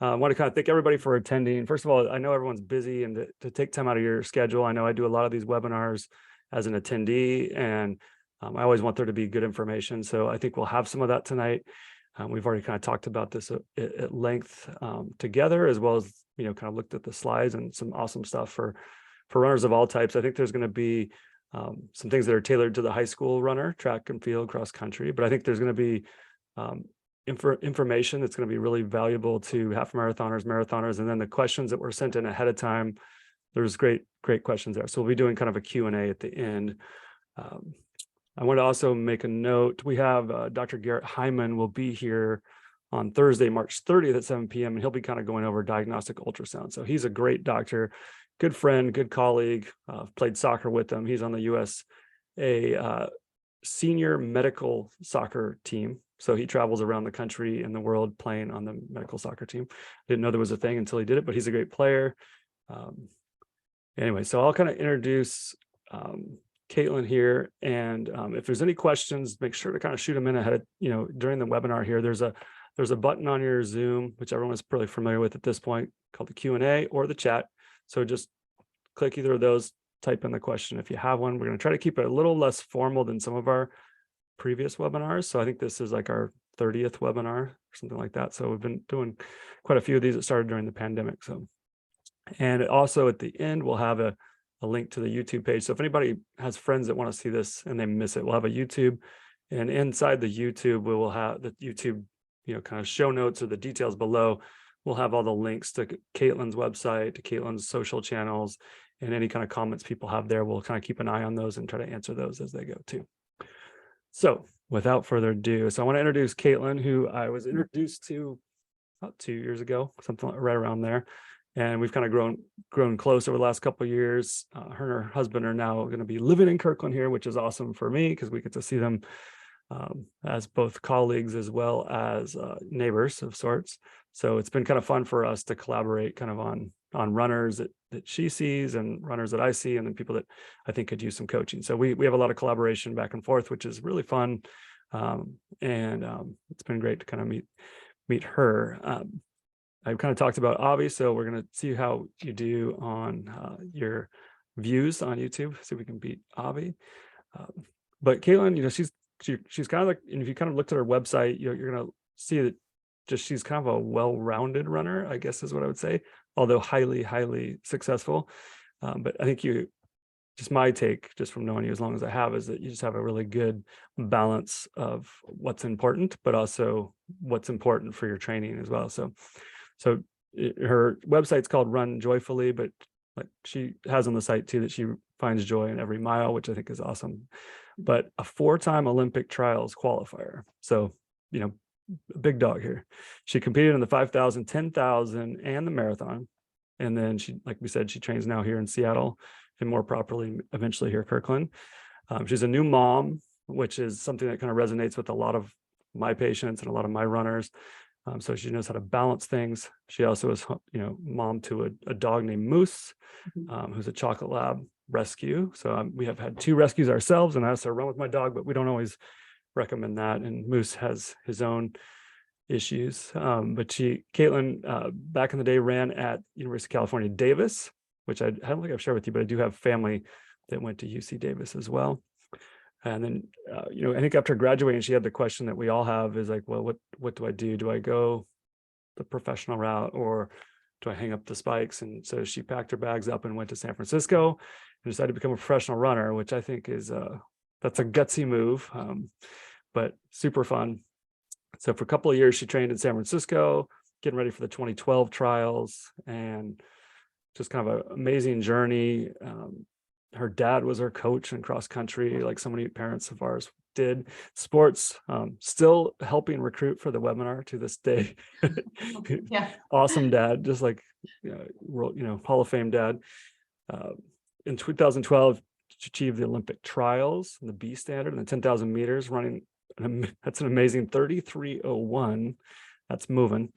I want to kind of thank everybody for attending. First of all, I know everyone's busy, and to take time out of your schedule. I know I do a lot of these webinars as an attendee, and I always want there to be good information. So I think we'll have some of that tonight. We've already kind of talked about this at length together, as well as, kind of looked at the slides and some awesome stuff for runners of all types. I think there's going to be some things that are tailored to the high school runner, track and field, cross country, but I think there's going to be information that's going to be really valuable to half marathoners, and then the questions that were sent in ahead of time. There's great questions there. So we'll be doing kind of a Q&A at the end. I want to also make a note. We have Dr. Garrett Hyman will be here on Thursday, March 30th at 7 p.m. and he'll be kind of going over diagnostic ultrasound. So he's a great doctor, good friend, good colleague. Played soccer with him. He's on the USA senior medical soccer team. So he travels around the country and the world playing on the medical soccer team. Didn't know there was a thing until he did it, but he's a great player. Anyway, so I'll kind of introduce Kaitlin here. And if there's any questions, make sure to kind of shoot them in ahead of, during the webinar here. There's a button on your Zoom, which everyone is probably familiar with at this point, called the Q&A or the chat. So just click either of those, type in the question if you have one. We're going to try to keep it a little less formal than some of our previous webinars. So I think this is like our 30th webinar or something like that. So we've been doing quite a few of these that started during the pandemic. So, and also at the end, we'll have a link to the YouTube page. So if anybody has friends that want to see this and they miss it, we'll have a YouTube, and inside the YouTube, we will have the YouTube, kind of show notes or the details below. We'll have all the links to Kaitlin's website, to Kaitlin's social channels, and any kind of comments people have there. We'll kind of keep an eye on those and try to answer those as they go too. So without further ado, so I want to introduce Kaitlin, who I was introduced to about 2 years ago, something right around there. And we've kind of grown close over the last couple of years. Her and her husband are now going to be living in Kirkland here, which is awesome for me because we get to see them as both colleagues as well as neighbors of sorts. So it's been kind of fun for us to collaborate kind of on runners that she sees and runners that I see, and then people that I think could use some coaching. So we have a lot of collaboration back and forth, which is really fun. And it's been great to kind of meet her. I've kind of talked about Avi, so we're going to see how you do on your views on YouTube. See if we can beat Avi. But Kaitlin, she's kind of like, and if you kind of looked at her website, you're going to see that she's kind of a well-rounded runner, I guess is what I would say, although highly, highly successful. But I think just my take, just from knowing you as long as I have, is that you just have a really good balance of what's important, but also what's important for your training as well. So her website's called Run Joyfully, but like she has on the site too that she finds joy in every mile, which I think is awesome. But a 4-time Olympic Trials Qualifier. So, a big dog here. She competed in the 5,000, 10,000, and the marathon. And then she, like we said, she trains now here in Seattle and more properly eventually here at Kirkland. She's a new mom, which is something that kind of resonates with a lot of my patients and a lot of my runners. So she knows how to balance things. She also is, mom to a dog named Moose, who's a chocolate lab rescue. So we have had 2 rescues ourselves, and I also run with my dog, but we don't always recommend that. And Moose has his own issues. But Kaitlin, back in the day, ran at University of California, Davis, which I don't think I've shared with you, but I do have family that went to UC Davis as well. And then, I think after graduating, she had the question that we all have is like, well, what do I do? Do I go the professional route, or do I hang up the spikes? And so she packed her bags up and went to San Francisco and decided to become a professional runner, which I think is that's a gutsy move, but super fun. So for a couple of years, she trained in San Francisco, getting ready for the 2012 trials, and just kind of an amazing journey. Her dad was her coach in cross country, like so many parents of ours did. Sports, still helping recruit for the webinar to this day. Yeah. Awesome dad, just like, Hall of Fame dad. In 2012, she achieved the Olympic Trials in the B standard and the 10,000 meters, running, that's an amazing 33:01. That's moving.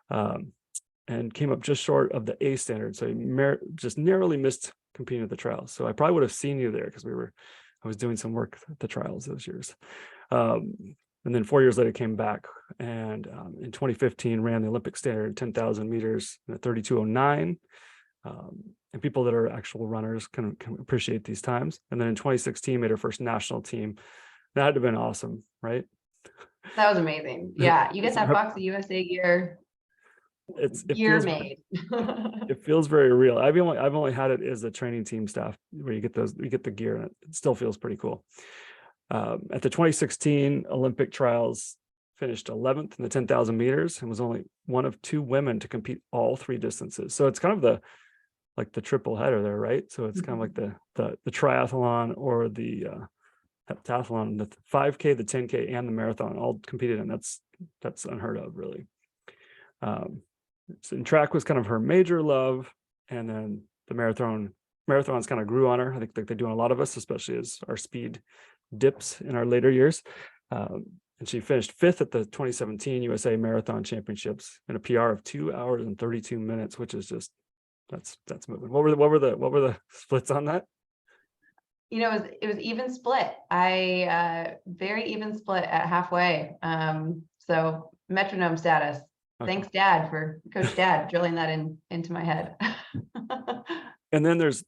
And came up just short of the A standard. So just narrowly missed competing at the trials. So I probably would have seen you there because I was doing some work at the trials those years. And then 4 years later came back, and in 2015 ran the Olympic standard 10,000 meters in a 32:09. And people that are actual runners can appreciate these times. And then in 2016 made her first national team. That had to have been awesome, right? That was amazing. Yeah, you get that box of USA gear. It feels made. It feels very real. I've only had it as a training team staff, where you get the gear, and it still feels pretty cool. At the 2016 Olympic Trials, finished 11th in the 10,000 meters and was only one of 2 women to compete all 3 distances. So it's kind of the triple header there, right? So it's kind of like the triathlon or the heptathlon, the 5K, the 10K, and the marathon all competed in. That's unheard of, really. And track was kind of her major love, and then the marathons kind of grew on her. I think like they do on a lot of us, especially as our speed dips in our later years. And she finished 5th at the 2017 USA Marathon Championships in a PR of 2 hours and 32 minutes, which is just that's moving. What were the splits on that? You know, it was even split. Very even split at halfway. So metronome status. Okay. Thanks, Dad, Coach Dad, drilling that into my head. And then there's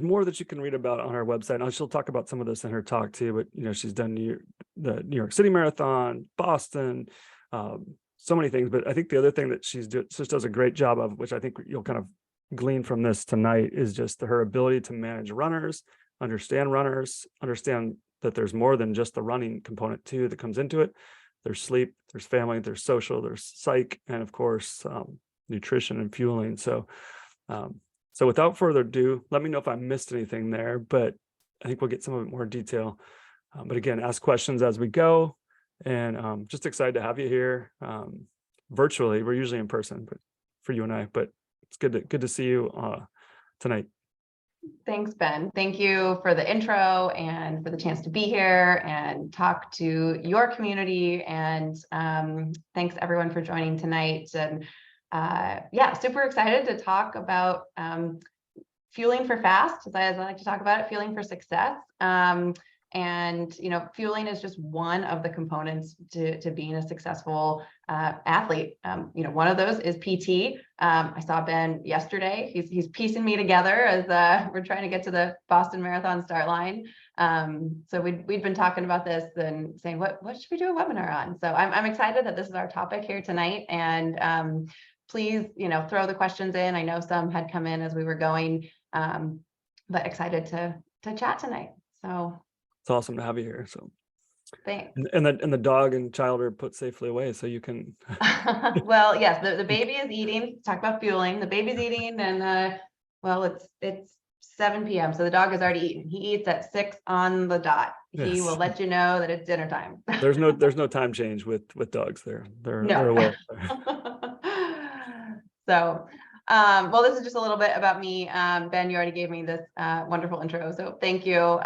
more that you can read about on our website. And she'll talk about some of this in her talk too. But you know, she's done the New York City Marathon, Boston, so many things. But I think the other thing that she just does a great job of, which I think you'll kind of glean from this tonight, is just her ability to manage runners, understand that there's more than just the running component too that comes into it. There's sleep, there's family, there's social, there's psych, and of course, nutrition and fueling. So without further ado, let me know if I missed anything there, but I think we'll get some of it more detail. But again, ask questions as we go, and just excited to have you here virtually. We're usually in person, but for you and I, but it's good to see you tonight. Thanks, Ben. Thank you for the intro and for the chance to be here and talk to your community. And thanks everyone for joining tonight. And yeah, super excited to talk about fueling for fast, as I like to talk about it, fueling for success. And, you know, fueling is just one of the components to being a successful athlete. You know, one of those is PT. I saw Ben yesterday. He's piecing me together as we're trying to get to the Boston Marathon start line. So we'd been talking about this and saying, what should we do a webinar on? So I'm excited that this is our topic here tonight. And please, you know, throw the questions in. I know some had come in as we were going, but excited to chat tonight. So. It's awesome to have you here. So thanks. And the dog and child are put safely away, so you can. Well, yes, the baby is eating. Talk about fueling. The baby's eating, and well, it's 7 p.m. So the dog has already eaten. He eats at 6 on the dot. Yes. He will let you know that it's dinner time. There's no time change with dogs. They're aware. So. Well, this is just a little bit about me. Ben, you already gave me this wonderful intro, so thank you.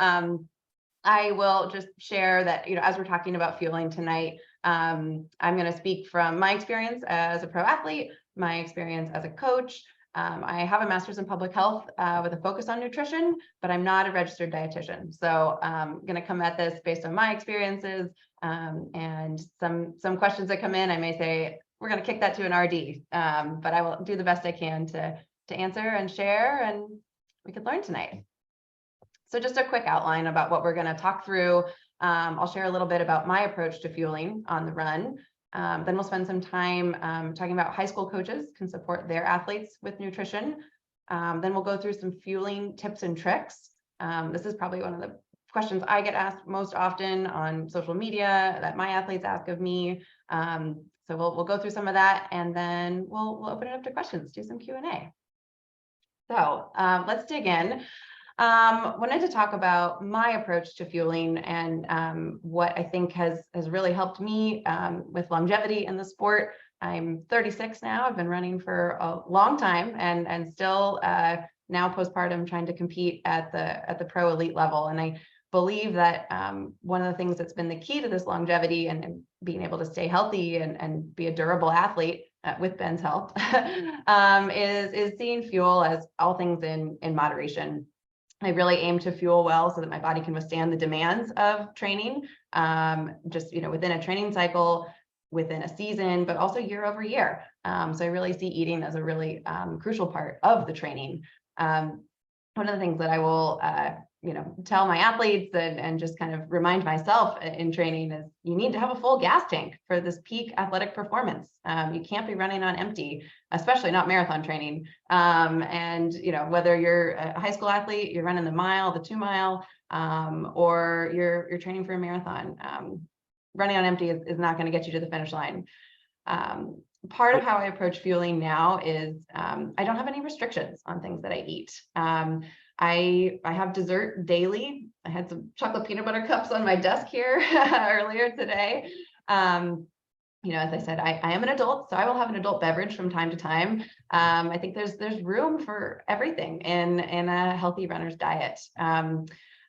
I will just share that, you know, as we're talking about fueling tonight, I'm going to speak from my experience as a pro athlete, my experience as a coach. I have a master's in public health with a focus on nutrition, but I'm not a registered dietitian. So I'm going to come at this based on my experiences and some questions that come in. I may say, we're going to kick that to an RD, but I will do the best I can to answer and share, and we could learn tonight. So just a quick outline about what we're going to talk through. I'll share a little bit about my approach to fueling on the run. Then we'll spend some time talking about how high school coaches can support their athletes with nutrition. Then we'll go through some fueling tips and tricks. This is probably one of the questions I get asked most often on social media that my athletes ask of me. So we'll go through some of that, and then we'll open it up to questions, do some Q&A. So let's dig in. Wanted to talk about my approach to fueling and what I think has really helped me with longevity in the sport. I'm 36 now. I've been running for a long time and still now postpartum trying to compete at the pro elite level. And I believe that one of the things that's been the key to this longevity and being able to stay healthy and be a durable athlete with Ben's help is seeing fuel as all things in moderation. I really aim to fuel well so that my body can withstand the demands of training, just, within a training cycle, within a season, but also year over year. So I really see eating as a really crucial part of the training. One of the things that I will, tell my athletes and just kind of remind myself in training is you need to have a full gas tank for this peak athletic performance. You can't be running on empty, especially not marathon training. And, whether you're a high school athlete, you're running the mile, the 2 mile, or you're training for a marathon, running on empty is not going to get you to the finish line. Part of how I approach fueling now is I don't have any restrictions on things that I eat. I have dessert daily. I had some chocolate peanut butter cups on my desk here earlier today. As I said, I am an adult, so I will have an adult beverage from time to time. I think there's room for everything in a healthy runner's diet.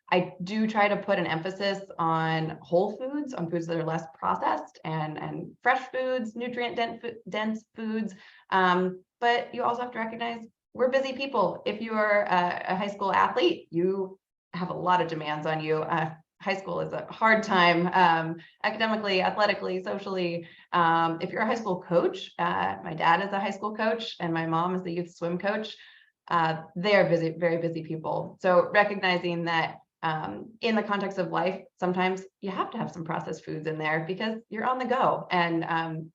I do try to put an emphasis on whole foods, on foods that are less processed, and fresh foods, nutrient dense foods. But you also have to recognize we're busy people. If you are a high school athlete, you have a lot of demands on you. High school is a hard time, academically, athletically, socially. If you're a high school coach, my dad is a high school coach and my mom is the youth swim coach. They are busy, very busy people. So recognizing that in the context of life, sometimes you have to have some processed foods in there because you're on the go. And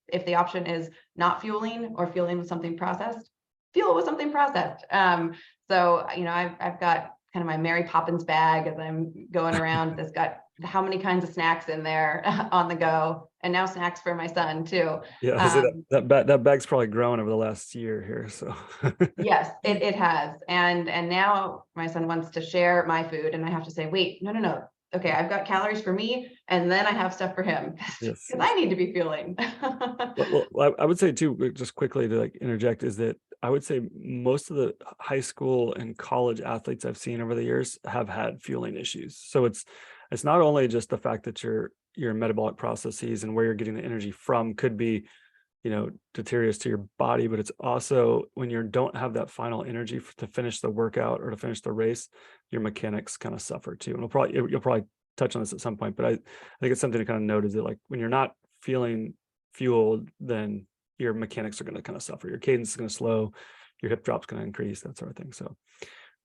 if the option is not fueling or fueling with something processed, fuel with something processed. So, I've got kind of my Mary Poppins bag as I'm going around that's got how many kinds of snacks in there on the go, and now snacks for my son too. Yeah, so that bag's probably grown over the last year here. So Yes, it has. And now my son wants to share my food, and I have to say, wait, no. Okay, I've got calories for me, and then I have stuff for him because yes. I need to be fueling. Well, I would say too, just quickly to interject, is that I would say most of the high school and college athletes I've seen over the years have had fueling issues. So it's not only just the fact that your metabolic processes and where you're getting the energy from could be, deleterious to your body, but it's also when you don't have that final energy to finish the workout or to finish the race, your mechanics kind of suffer too. And you'll probably touch on this at some point, but I think it's something to kind of note is that like when you're not feeling fueled, then your mechanics are going to kind of suffer. Your cadence is going to slow, your hip drop's going to increase, that sort of thing. So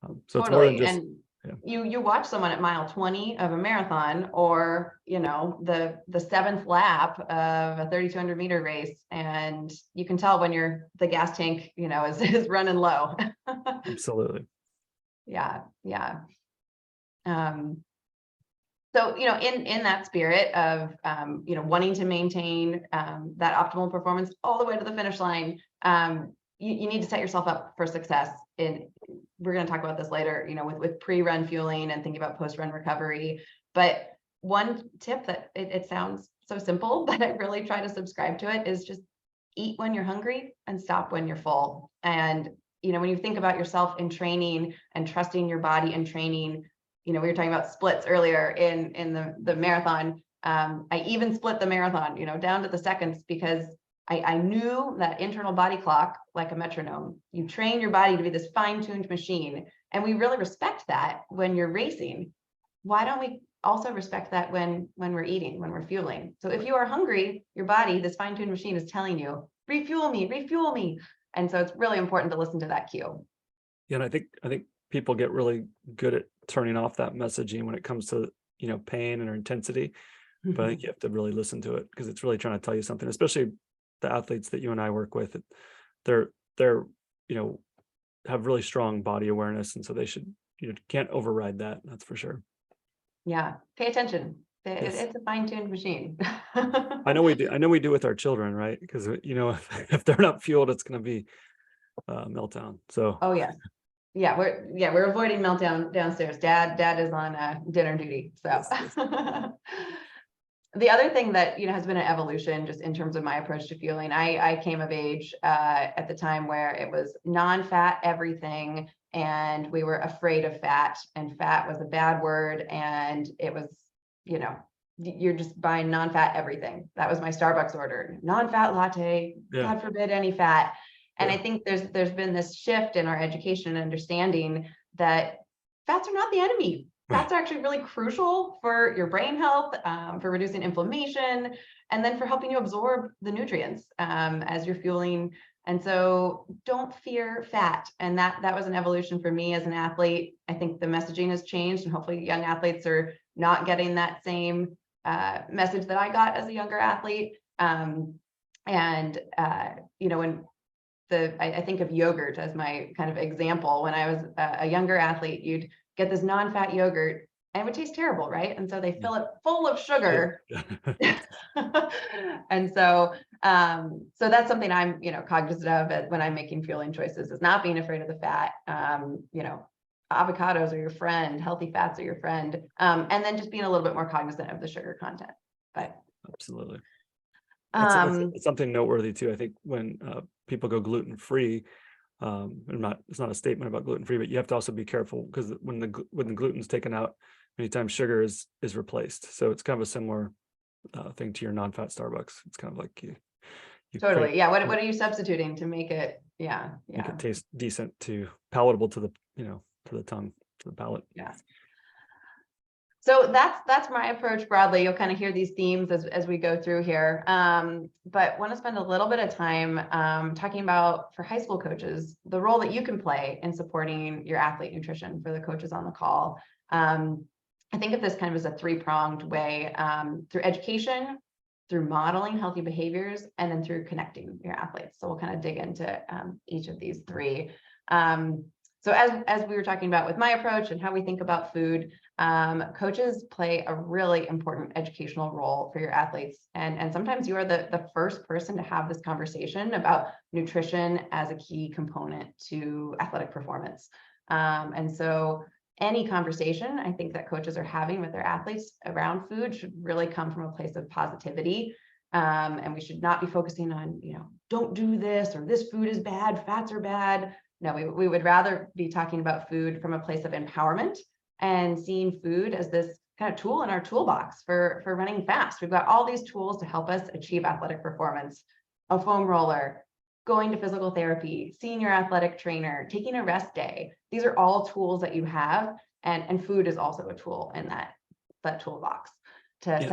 Totally. It's more than just, and you watch someone at mile 20 of a marathon, or the 7th lap of a 3,200 meter race, and you can tell when the gas tank is running low. absolutely. Yeah. So in that spirit of wanting to maintain that optimal performance all the way to the finish line, you need to set yourself up for success. We're going to talk about this later, with pre-run fueling and thinking about post-run recovery. But one tip that it sounds so simple, but I really try to subscribe to it, is just eat when you're hungry and stop when you're full. And when you think about yourself in training and trusting your body in training, we were talking about splits earlier in the marathon. I even split the marathon, down to the seconds, because I knew that internal body clock, like a metronome. You train your body to be this fine-tuned machine, and we really respect that when you're racing. Why don't we also respect that when we're eating, when we're fueling? So if you are hungry, your body, this fine-tuned machine, is telling you, refuel me. And so it's really important to listen to that cue. Yeah, and I think people get really good at turning off that messaging when it comes to pain and intensity. But I think you have to really listen to it, because it's really trying to tell you something, especially the athletes that you and I work with. They're have really strong body awareness, and so they should can't override that. That's for sure. Yeah, pay attention. Yes. It's a fine-tuned machine. I know we do with our children, right? Because if they're not fueled, it's going to be meltdown. So oh yes. Yeah, we're avoiding meltdown downstairs. Dad is on dinner duty. So yes. The other thing that has been an evolution just in terms of my approach to fueling. I came of age at the time where it was non-fat everything, and we were afraid of fat, and fat was a bad word, and it was you're just buying non-fat everything. That was my Starbucks order: non-fat latte. Yeah. God forbid any fat. And I think there's been this shift in our education and understanding that fats are not the enemy. fats are actually really crucial for your brain health, for reducing inflammation, and then for helping you absorb the nutrients as you're fueling. And so don't fear fat. And that was an evolution for me as an athlete. I think the messaging has changed, and hopefully young athletes are not getting that same message that I got as a younger athlete. When I think of yogurt as my kind of example. When I was a younger athlete, you'd get this non-fat yogurt and it would taste terrible, right? And so they fill it full of sugar. Yeah. And so that's something I'm, cognizant of when I'm making fueling choices, is not being afraid of the fat. Avocados are your friend, healthy fats are your friend. And then just being a little bit more cognizant of the sugar content. But Absolutely. It's something noteworthy too. I think when people go gluten-free, it's not a statement about gluten-free, but you have to also be careful, because when the gluten's taken out, many times sugar is replaced. So it's kind of a similar thing to your non-fat Starbucks. It's kind of like you totally. Yeah. What are you substituting to make it? Make it taste decent, palatable to the, to the tongue, to the palate. Yeah. So that's my approach broadly. You'll kind of hear these themes as we go through here. But want to spend a little bit of time talking about, for high school coaches, the role that you can play in supporting your athlete nutrition for the coaches on the call. I think of this kind of as a three-pronged way, through education, through modeling healthy behaviors, and then through connecting your athletes. So we'll kind of dig into each of these three. So as we were talking about with my approach and how we think about food, coaches play a really important educational role for your athletes. And sometimes you are the first person to have this conversation about nutrition as a key component to athletic performance. And so any conversation I think that coaches are having with their athletes around food should really come from a place of positivity. And we should not be focusing on, don't do this, or this food is bad, fats are bad. No, we would rather be talking about food from a place of empowerment and seeing food as this kind of tool in our toolbox for running fast. We've got all these tools to help us achieve athletic performance: a foam roller, going to physical therapy, seeing your athletic trainer, taking a rest day. These are all tools that you have, and food is also a tool in that toolbox to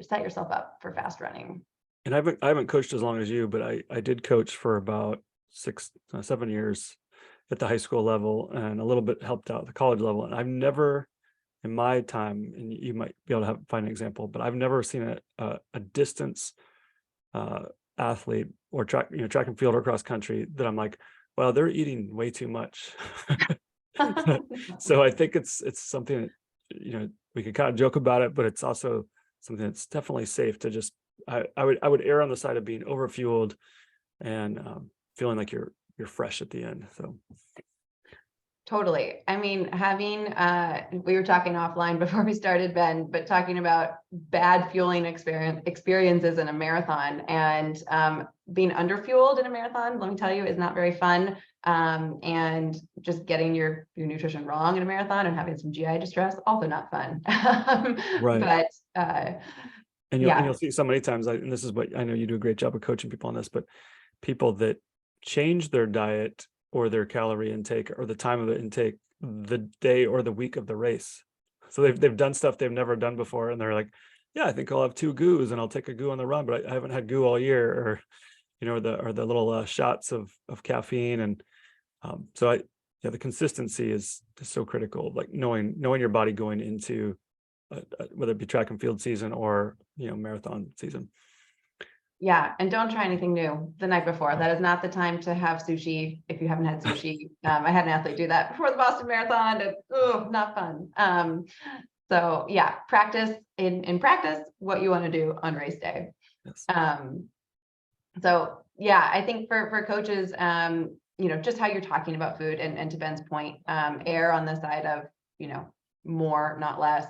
set yourself up for fast running. And I haven't coached as long as you, but I did coach for about 7 years at the high school level, and a little bit helped out at the college level. And I've never, in my time, and you might be able to find an example, but I've never seen a distance athlete or track and field or cross country that I'm like, well, they're eating way too much. So I think it's something that, we could kind of joke about it, but it's also something that's definitely safe to just, I would err on the side of being overfueled and feeling like you're fresh at the end. So totally. I mean, we were talking offline before we started, Ben, but talking about bad fueling experiences in a marathon, and being underfueled in a marathon, let me tell you, is not very fun. And just getting your nutrition wrong in a marathon and having some GI distress, also not fun. right. But and you'll see so many times, and this is what I know you do a great job of coaching people on this, but people that change their diet or their calorie intake or the time of the intake the day or the week of the race. So they've done stuff they've never done before, and they're like, yeah, I think I'll have 2 goos and I'll take a goo on the run, but I haven't had goo all year, or the little shots of caffeine. And so the consistency is so critical, like knowing your body going into whether it be track and field season or marathon season. Yeah, and don't try anything new the night before. That is not the time to have sushi if you haven't had sushi. I had an athlete do that before the Boston Marathon, and not fun. So yeah, practice in practice what you want to do on race day. Yes. So yeah, I think for coaches, just how you're talking about food, and to Ben's point, err on the side of more, not less.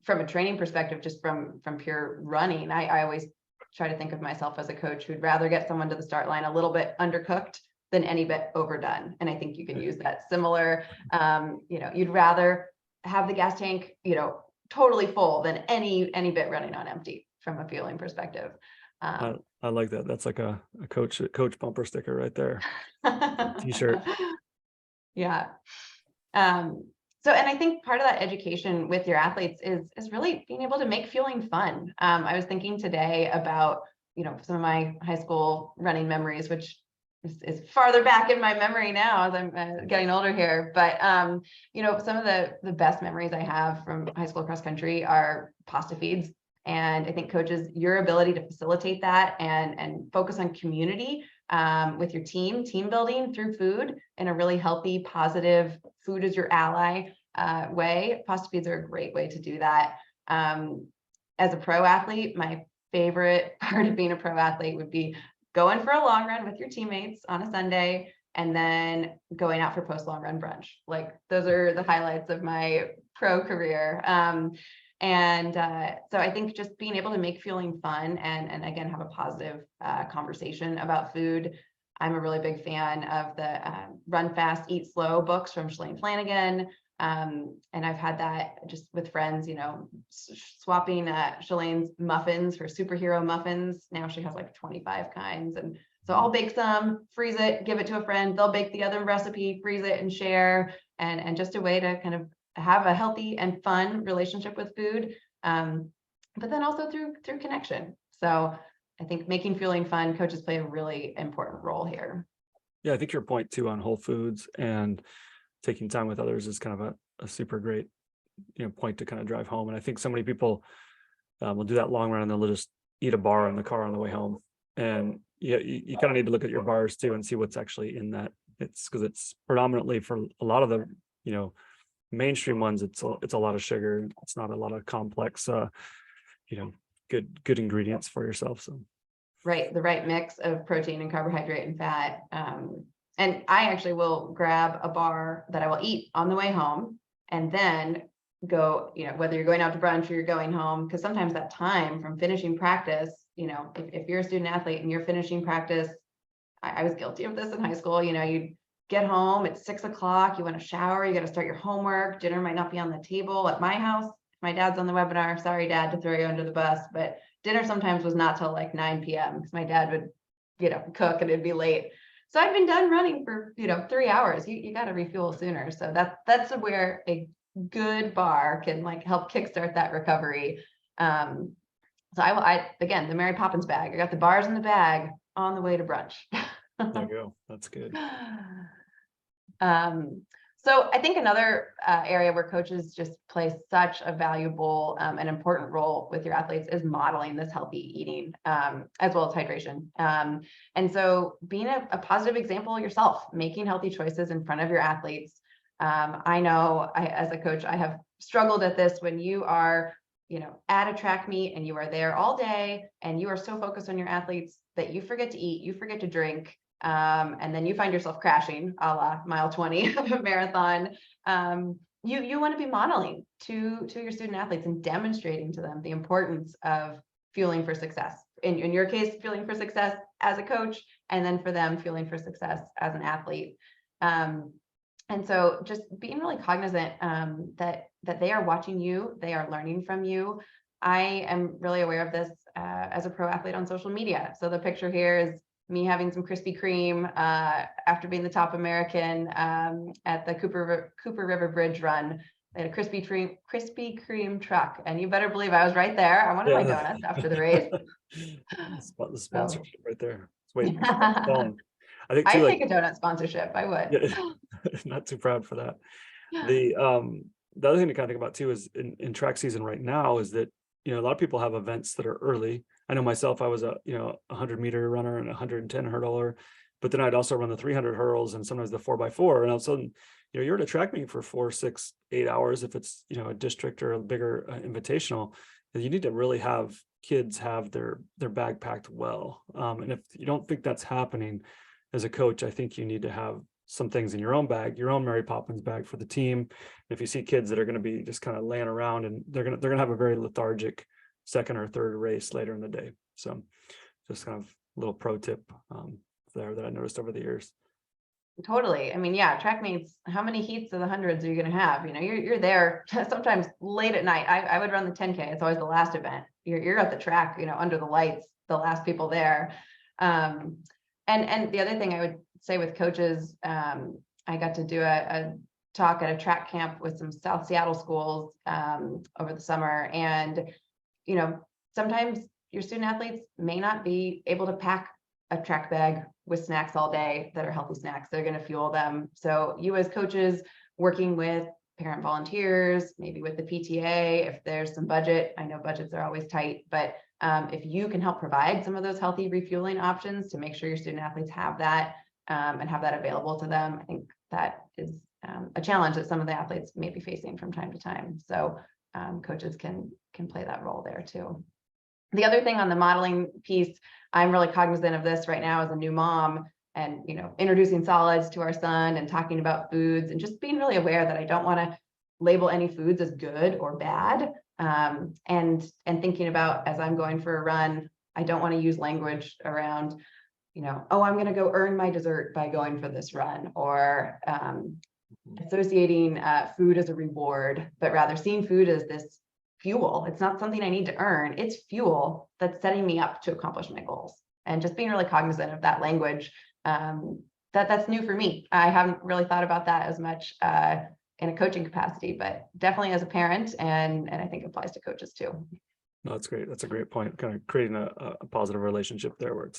From a training perspective, just from pure running, I always try to think of myself as a coach who'd rather get someone to the start line a little bit undercooked than any bit overdone. And I think you can use that similar, you'd rather have the gas tank, totally full than any bit running on empty from a fueling perspective. I like that. That's like a coach bumper sticker right there. T-shirt. Yeah. So, and I think part of that education with your athletes is really being able to make fueling fun. I was thinking today about, some of my high school running memories, which is farther back in my memory now as I'm getting older here. But, some of the best memories I have from high school cross country are pasta feeds. And I think coaches, your ability to facilitate that and focus on community with your team building through food in a really healthy, positive, food is your ally way. Pasta feeds are a great way to do that. As a pro athlete, my favorite part of being a pro athlete would be going for a long run with your teammates on a Sunday and then going out for post long run brunch. Like those are the highlights of my pro career. So I think just being able to make fueling fun and again, have a positive conversation about food. I'm a really big fan of the Run Fast, Eat Slow books from Shalane Flanagan. And I've had that just with friends, swapping Shalane's muffins for superhero muffins. Now she has like 25 kinds. And so I'll bake some, freeze it, give it to a friend. They'll bake the other recipe, freeze it and share. And just a way to kind of have a healthy and fun relationship with food. But then also through connection. So I think making fueling fun, coaches play a really important role here. Yeah, I think your point too on whole foods and taking time with others is kind of a super great, point to kind of drive home. And I think so many people will do that long run and they'll just eat a bar in the car on the way home. And you kind of need to look at your bars too and see what's actually in that. It's because it's predominantly for a lot of the, mainstream ones, it's a lot of sugar. It's not a lot of complex, good ingredients for yourself. So right, the right mix of protein and carbohydrate and fat. And I actually will grab a bar that I will eat on the way home and then go, whether you're going out to brunch or you're going home, because sometimes that time from finishing practice, if you're a student athlete and you're finishing practice, I was guilty of this in high school, you'd get home at 6 o'clock, you want to shower, you got to start your homework, dinner might not be on the table at my house. My dad's on the webinar, sorry dad to throw you under the bus, but dinner sometimes was not till like 9 p.m. because my dad would, cook and it'd be late. So I've been done running for, 3 hours. You got to refuel sooner. So that's where a good bar can like help kickstart that recovery. So I again, the Mary Poppins bag, I got the bars in the bag on the way to brunch. there you go. That's good. So I think another area where coaches just play such a valuable and important role with your athletes is modeling this healthy eating as well as hydration. And so being a positive example yourself, making healthy choices in front of your athletes. I know as a coach, I have struggled at this when you are, at a track meet and you are there all day and you are so focused on your athletes that you forget to eat, you forget to drink. And then you find yourself crashing a la mile 20 of a marathon. You want to be modeling to your student athletes and demonstrating to them the importance of fueling for success. In your case, fueling for success as a coach, and then for them fueling for success as an athlete. And so just being really cognizant that they are watching you, they are learning from you. I am really aware of this as a pro athlete on social media. So the picture here is me having some Krispy Kreme after being the top American at the Cooper River Bridge run. They had a Krispy Kreme truck, and you better believe I was right there. I wanted my donuts after the race. The sponsorship right there. Wait, I think too, take a donut sponsorship. I would. Not too proud for that. The other thing to kind of think about too is in track season right now is that a lot of people have events that are early. I know myself, I was a 100-meter runner and 110 hurdler, but then I'd also run the 300 hurdles and sometimes the 4x4, and all of a sudden you're at a track meet for 4, 6, 8 hours if it's a district or a bigger invitational. You need to really have kids have their bag packed well, and if you don't think that's happening as a coach, I think you need to have some things in your own bag, your own Mary Poppins bag for the team. If you see kids that are going to be just kind of laying around and they're going to have a very lethargic second or third race later in the day. So just kind of a little pro tip there that I noticed over the years. Totally. I mean, yeah, track meets, how many heats of the hundreds are you going to have? You're there sometimes late at night. I would run the 10K. It's always the last event. You're at the track, under the lights, the last people there. And the other thing I would say with coaches, I got to do a talk at a track camp with some South Seattle schools over the summer. And, sometimes your student athletes may not be able to pack a track bag with snacks all day that are healthy snacks. They're going to fuel them. So you as coaches working with parent volunteers, maybe with the PTA, if there's some budget, I know budgets are always tight, but if you can help provide some of those healthy refueling options to make sure your student athletes have that and have that available to them, I think that is a challenge that some of the athletes may be facing from time to time. So coaches can play that role there too. The other thing on the modeling piece, I'm really cognizant of this right now as a new mom, and introducing solids to our son and talking about foods and just being really aware that I don't want to label any foods as good or bad. And thinking about, as I'm going for a run, I don't want to use language around, oh, I'm going to go earn my dessert by going for this run, or associating food as a reward, but rather seeing food as this fuel. It's not something I need to earn. It's fuel that's setting me up to accomplish my goals. And just being really cognizant of that language, that's new for me. I haven't really thought about that as much in a coaching capacity, but definitely as a parent, and I think it applies to coaches too. No, that's great. That's a great point. Kind of creating a positive relationship there where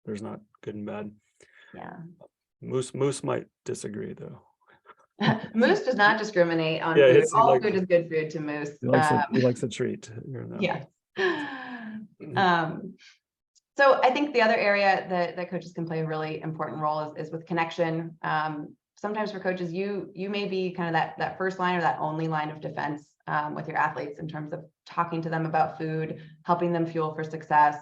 there's not good and bad. Yeah. Moose might disagree though. Moose does not discriminate on Yeah, food. All food is good food to Moose. He likes a treat. Yeah. So I think the other area that coaches can play a really important role is with connection. Sometimes for coaches, you may be kind of that first line or that only line of defense with your athletes in terms of talking to them about food, helping them fuel for success.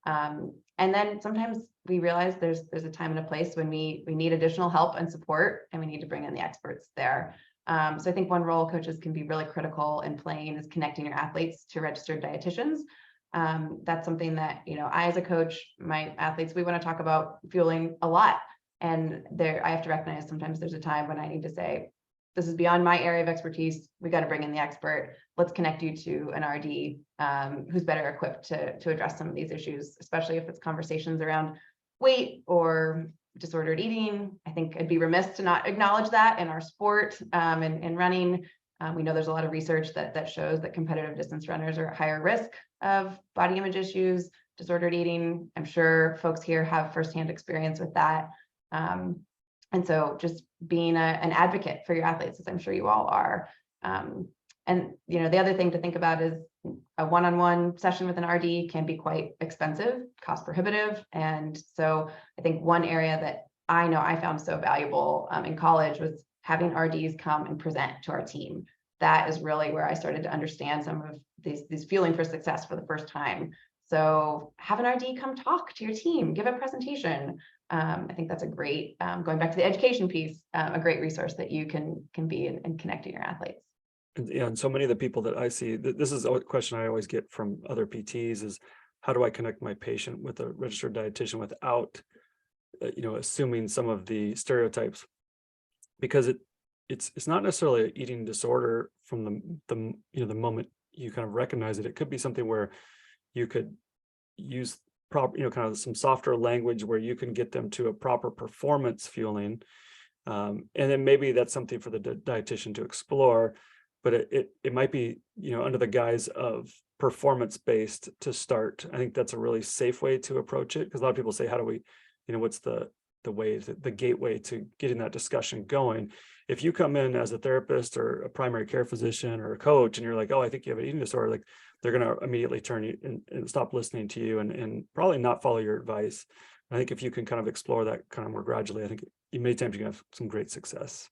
And then sometimes we realize there's a time and a place when we need additional help and support, and we need to bring in the experts there. So I think one role coaches can be really critical in playing is connecting your athletes to registered dietitians. That's something that, I as a coach, my athletes, we want to talk about fueling a lot. And I have to recognize sometimes there's a time when I need to say, this is beyond my area of expertise. We got to bring in the expert. Let's connect you to an RD who's better equipped to address some of these issues, especially if it's conversations around weight or disordered eating. I think I'd be remiss to not acknowledge that in our sport and running. We know there's a lot of research that shows that competitive distance runners are at higher risk of body image issues, disordered eating. I'm sure folks here have firsthand experience with that. And so just being an advocate for your athletes, as I'm sure you all are. And the other thing to think about is a one-on-one session with an RD can be quite expensive, cost prohibitive. And so I think one area that I know I found so valuable in college was having RDs come and present to our team. That is really where I started to understand some of these fueling for success for the first time. So have an RD come talk to your team, give a presentation. I think that's a great, going back to the education piece, a great resource that you can be in connecting your athletes. And so many of the people that I see, this is a question I always get from other PTs is, how do I connect my patient with a registered dietitian without, assuming some of the stereotypes? Because it's not necessarily an eating disorder from the moment you kind of recognize it. It could be something where you could use proper, kind of some softer language where you can get them to a proper performance fueling. And then maybe that's something for the dietitian to explore, but it might be, under the guise of performance-based to start. I think that's a really safe way to approach it, because a lot of people say, how do we, what's the way, the gateway to getting that discussion going? If you come in as a therapist or a primary care physician or a coach and you're like, oh, I think you have an eating disorder, like they're going to immediately turn you and stop listening to you and probably not follow your advice. I think if you can kind of explore that kind of more gradually, I think many times you can have some great success.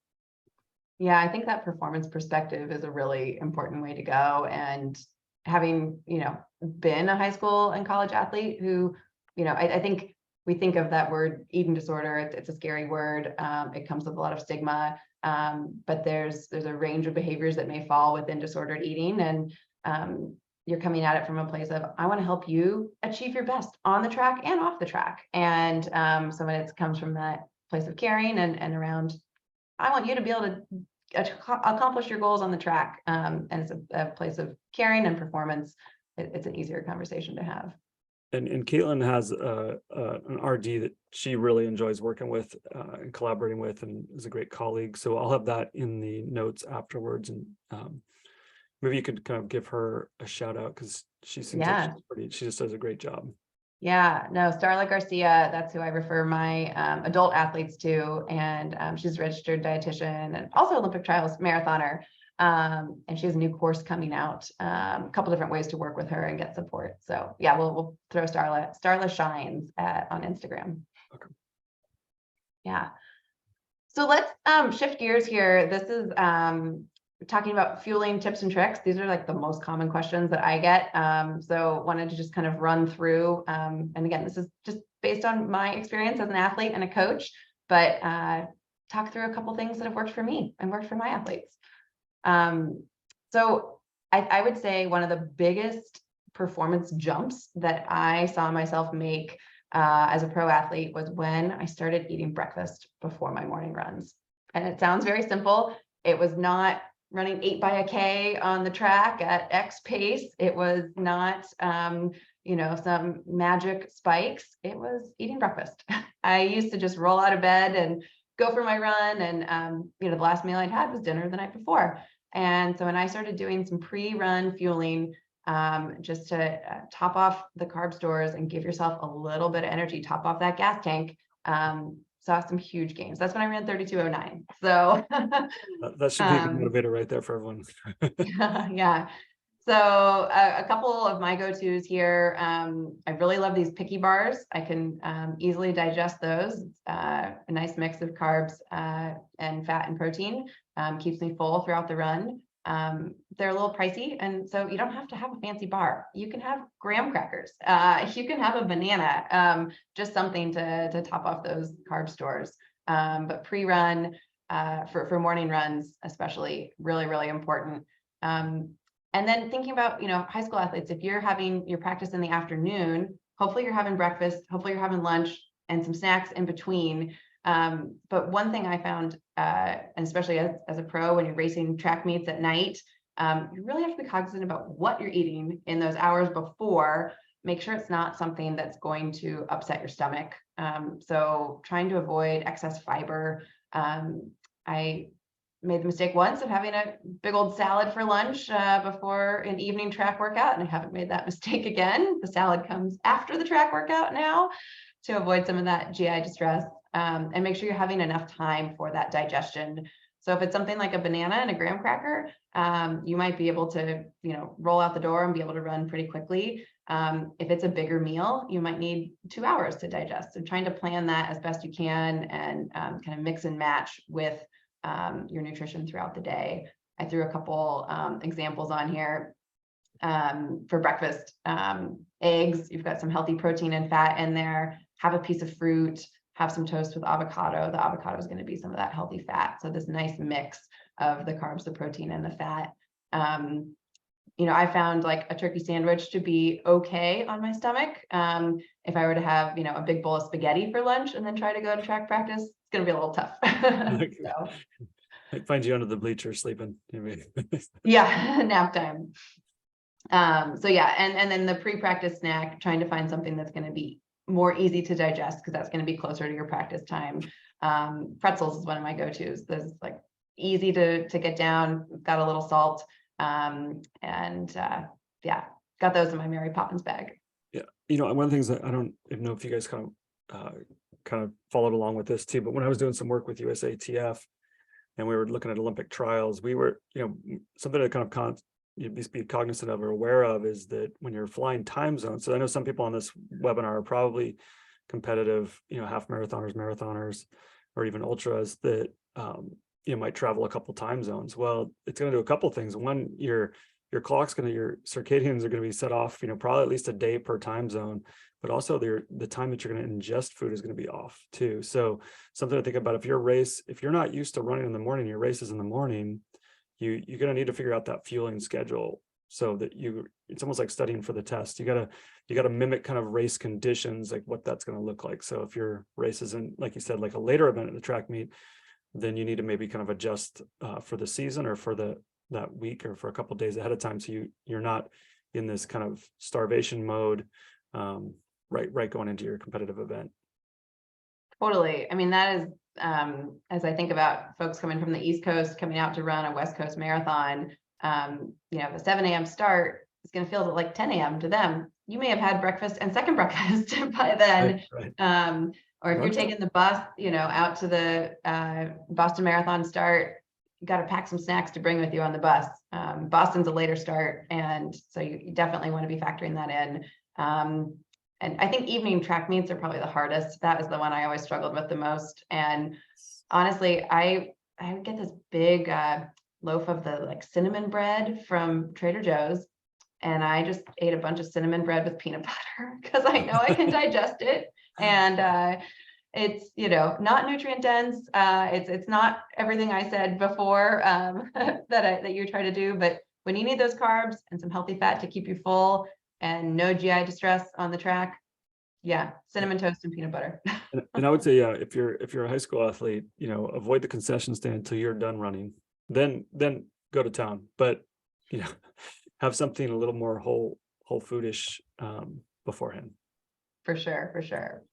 Yeah, I think that performance perspective is a really important way to go. And having, been a high school and college athlete who, I think we think of that word eating disorder. It's a scary word. It comes with a lot of stigma. But there's a range of behaviors that may fall within disordered eating. And you're coming at it from a place of, I want to help you achieve your best on the track and off the track. And so when it comes from that place of caring and around, I want you to be able to accomplish your goals on the track. And it's a place of caring and performance. It's an easier conversation to have. and Kaitlin has an RD that she really enjoys working with and collaborating with, and is a great colleague. So I'll have that in the notes afterwards, and maybe you could kind of give her a shout out, because she seems like she just does a great job. Yeah, no, Starla Garcia, that's who I refer my adult athletes to. And she's a registered dietitian and also Olympic Trials marathoner. And she has a new course coming out, a couple different ways to work with her and get support. So yeah, we'll throw Starla Shines on Instagram. Okay. Yeah. So let's shift gears here. This is talking about fueling tips and tricks. These are like the most common questions that I get. So wanted to just kind of run through, and again, this is just based on my experience as an athlete and a coach, but talk through a couple things that have worked for me and worked for my athletes. So I would say one of the biggest performance jumps that I saw myself make as a pro athlete was when I started eating breakfast before my morning runs. And it sounds very simple. It was not running 8 by a K on the track at X pace. It was not, some magic spikes. It was eating breakfast. I used to just roll out of bed and go for my run. And, the last meal I'd had was dinner the night before. And so when I started doing some pre-run fueling, just to top off the carb stores and give yourself a little bit of energy, top off that gas tank, saw some huge gains. That's when I ran 32:09. So that should be a good motivator right there for everyone. yeah. So a couple of my go-tos here. I really love these picky bars. I can easily digest those. A nice mix of carbs and fat and protein. Keeps me full throughout the run. They're a little pricey, and so you don't have to have a fancy bar. You can have graham crackers. You can have a banana, just something to top off those carb stores. But pre-run for morning runs, especially, really, really important. And then thinking about, high school athletes, if you're having your practice in the afternoon, hopefully you're having breakfast, hopefully you're having lunch and some snacks in between. But one thing I found, and especially as a pro, when you're racing track meets at night, you really have to be cognizant about what you're eating in those hours before. Make sure it's not something that's going to upset your stomach. So trying to avoid excess fiber. I made the mistake once of having a big old salad for lunch before an evening track workout, and I haven't made that mistake again. The salad comes after the track workout now to avoid some of that GI distress, and make sure you're having enough time for that digestion. So if it's something like a banana and a graham cracker, you might be able to, roll out the door and be able to run pretty quickly. If it's a bigger meal, you might need 2 hours to digest. So trying to plan that as best you can and kind of mix and match with your nutrition throughout the day. I threw a couple examples on here for breakfast. Eggs, you've got some healthy protein and fat in there. Have a piece of fruit, have some toast with avocado. The avocado is going to be some of that healthy fat. So this nice mix of the carbs, the protein, and the fat. I found like a turkey sandwich to be okay on my stomach. If I were to have, a big bowl of spaghetti for lunch and then try to go to track practice, it's going to be a little tough. So. I'd find you under the bleachers sleeping. Yeah, nap time. So yeah, and then the pre-practice snack, trying to find something that's going to be more easy to digest because that's going to be closer to your practice time. Pretzels is one of my go-tos. There's like easy to get down, got a little salt. Got those in my Mary Poppins bag. Yeah. One of the things that I don't even know if you guys kind of followed along with this too, but when I was doing some work with USATF and we were looking at Olympic trials, we were, something to kind of you'd be cognizant of or aware of is that when you're flying time zones. So I know some people on this webinar are probably competitive, half marathoners, or even ultras that, might travel a couple time zones. Well, it's going to do a couple things. One, your circadians are going to be set off, probably at least a day per time zone, but also the time that you're going to ingest food is going to be off too. So something to think about, if you're not used to running in the morning, your race is in the morning, you're going to need to figure out that fueling schedule so that it's almost like studying for the test. You got to mimic kind of race conditions, like what that's going to look like. So if your race isn't, like you said, like a later event at the track meet, then you need to maybe kind of adjust for the season or for that week or for a couple of days ahead of time. So you're not in this kind of starvation mode right going into your competitive event. Totally. I mean, that is, as I think about folks coming from the East Coast, coming out to run a West Coast marathon, the 7 a.m. start is going to feel like 10 a.m. to them. You may have had breakfast and second breakfast by then. Right. Or if you're taking the bus, out to the Boston Marathon start, you got to pack some snacks to bring with you on the bus. Boston's a later start, and so you definitely want to be factoring that in. And I think evening track meets are probably the hardest. That was the one I always struggled with the most. And honestly, I would get this big loaf of the cinnamon bread from Trader Joe's, and I just ate a bunch of cinnamon bread with peanut butter because I know I can digest it. And it's not nutrient dense. It's not everything I said before that you try to do, but when you need those carbs and some healthy fat to keep you full and no GI distress on the track, cinnamon toast and peanut butter. And I would say, if you're a high school athlete, avoid the concession stand until you're done running, then go to town. But have something a little more whole foodish beforehand. For sure.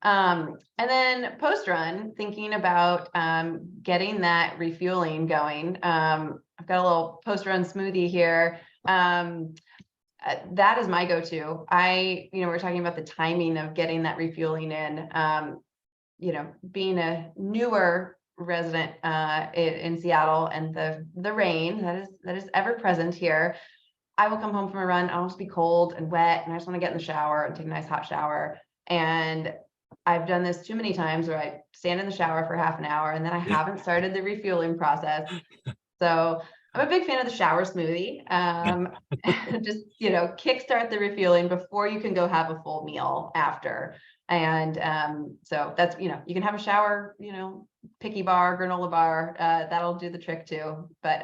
And then post run, thinking about getting that refueling going. I've got a little post run smoothie here. That is my go-to. We're talking about the timing of getting that refueling in. Being a newer resident in Seattle, and the rain that is ever present here, I will come home from a run. I'll just be cold and wet, and I just want to get in the shower and take a nice hot shower. And I've done this too many times where I stand in the shower for half an hour and then I haven't started the refueling process. So I'm a big fan of the shower smoothie. Just, kickstart the refueling before you can go have a full meal after. And so that's, you can have a shower, picky bar, granola bar, that'll do the trick too. But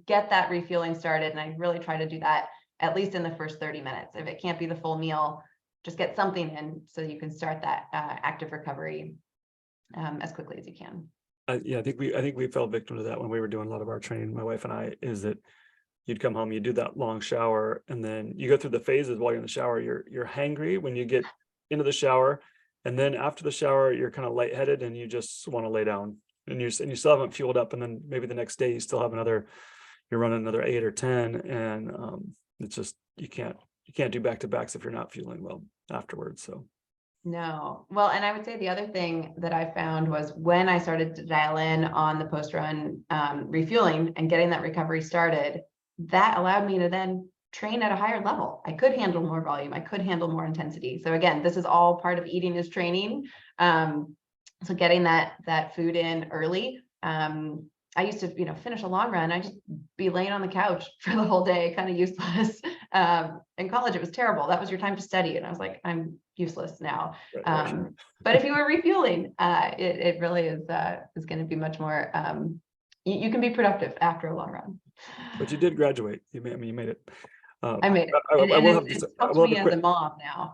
get that refueling started. And I really try to do that at least in the first 30 minutes. If it can't be the full meal, just get something in so you can start that active recovery as quickly as you can. I think we fell victim to that when we were doing a lot of our training, my wife and I, is that you'd come home, you do that long shower, and then you go through the phases while you're in the shower. You're hangry when you get into the shower, and then after the shower, you're kind of lightheaded and you just want to lay down, and you still haven't fueled up, and then maybe the next day you still have you're running another 8 or 10, and it's just you can't do back-to-backs if you're not feeling well afterwards. So no. Well, and I would say the other thing that I found was when I started to dial in on the post-run refueling and getting that recovery started, that allowed me to then train at a higher level. I could handle more volume. I could handle more intensity. So again, this is all part of eating is training. So getting that food in early. I used to, finish a long run. I just be laying on the couch for the whole day, kind of useless. In college, it was terrible. That was your time to study. And I was like, I'm useless now. But if you were refueling, it really is going to be much more, you can be productive after a long run. But you did graduate. You made it. I made it. I will have it's helped me as a mom now.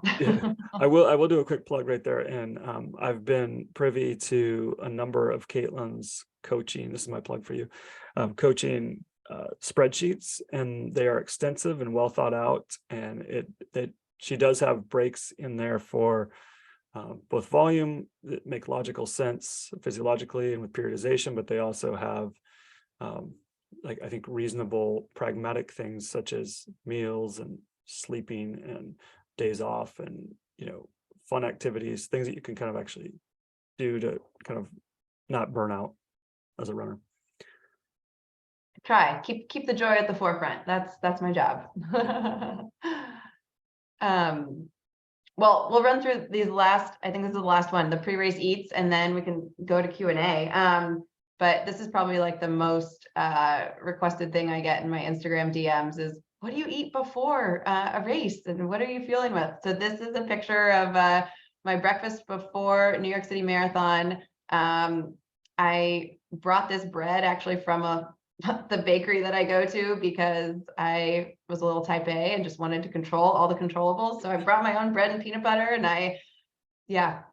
I will do a quick plug right there. And I've been privy to a number of Kaitlin's coaching. This is my plug for you. Coaching spreadsheets, and they are extensive and well thought out. And she does have breaks in there for both volume that make logical sense physiologically and with periodization, but they also have I think reasonable pragmatic things such as meals and sleeping and days off and fun activities, things that you can kind of actually do to kind of not burn out as a runner. Try keep the joy at the forefront. That's my job. Well, we'll run through these I think this is the last one, the pre-race eats, and then we can go to Q&A. But this is probably like the most requested thing I get in my Instagram DMs is, what do you eat before a race? And what are you feeling with? So this is a picture of my breakfast before New York City Marathon. I brought this bread actually from the bakery that I go to because I was a little type A and just wanted to control all the controllables. So I brought my own bread and peanut butter, and I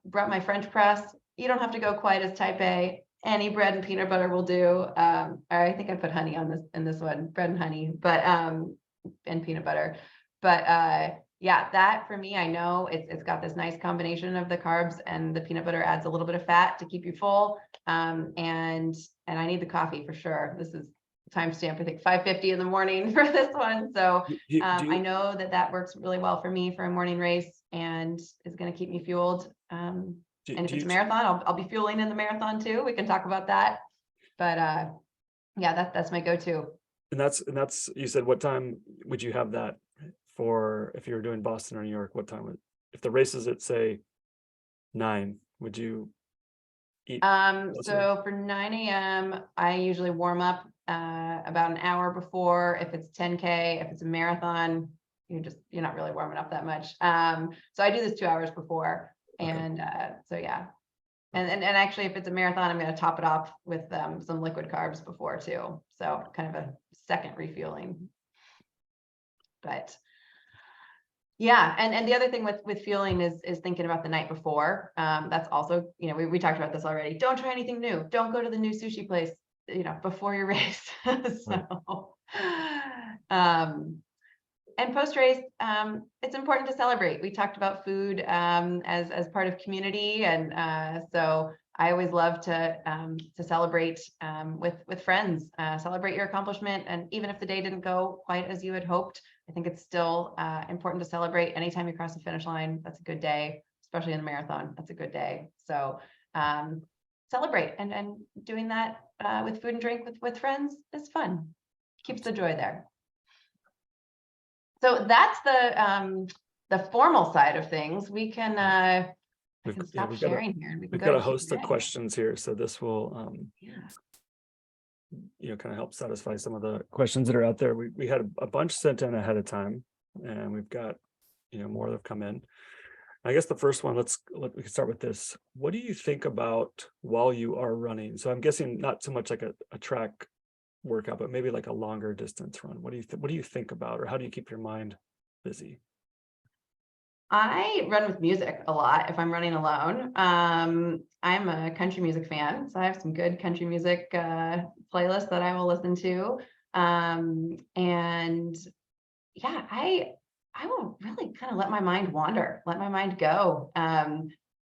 brought my French press. You don't have to go quite as type A. Any bread and peanut butter will do. I think I put honey on this one, bread and honey, but and peanut butter. But Yeah, that for me, I know it's got this nice combination of the carbs, and the peanut butter adds a little bit of fat to keep you full. And I need the coffee for sure. This is timestamp, I think 5:50 in the morning for this one. So I know that works really well for me for a morning race and is going to keep me fueled. And if it's a marathon, I'll be fueling in the marathon too. We can talk about that. But yeah, that's my go-to. And that's you said, what time would you have that for if you were doing Boston or New York? What time would, if the race is at say 9, would you eat? So for 9 a.m. I usually warm up about an hour before. If it's 10K, if it's a marathon, you're not really warming up that much. So I do this 2 hours before. Okay. And so yeah. And actually, if it's a marathon, I'm going to top it off with some liquid carbs before too. So kind of a second refueling. But yeah, and the other thing with fueling is thinking about the night before. That's also, we talked about this already. Don't try anything new. Don't go to the new sushi place, before your race. So, and post race, it's important to celebrate. We talked about food as part of community, and so I always love to celebrate with friends, celebrate your accomplishment, and even if the day didn't go quite as you had hoped, I think it's still important to celebrate. Anytime you cross the finish line, that's a good day, especially in a marathon. That's a good day. So celebrate, and doing that with food and drink with friends is fun. Keeps the joy there. So that's the formal side of things. We can I can stop sharing here. We've got a host of questions here, so this will kind of help satisfy some of the questions that are out there. We had a bunch sent in ahead of time, and we've got more that have come in. I guess the first one, we can start with this. What do you think about while you are running? So I'm guessing not so much like a track workout, but maybe like a longer distance run. What do you think about, or how do you keep your mind busy? I run with music a lot if I'm running alone. I'm a country music fan, so I have some good country music playlists that I will listen to. And yeah, I will really kind of let my mind wander, let my mind go.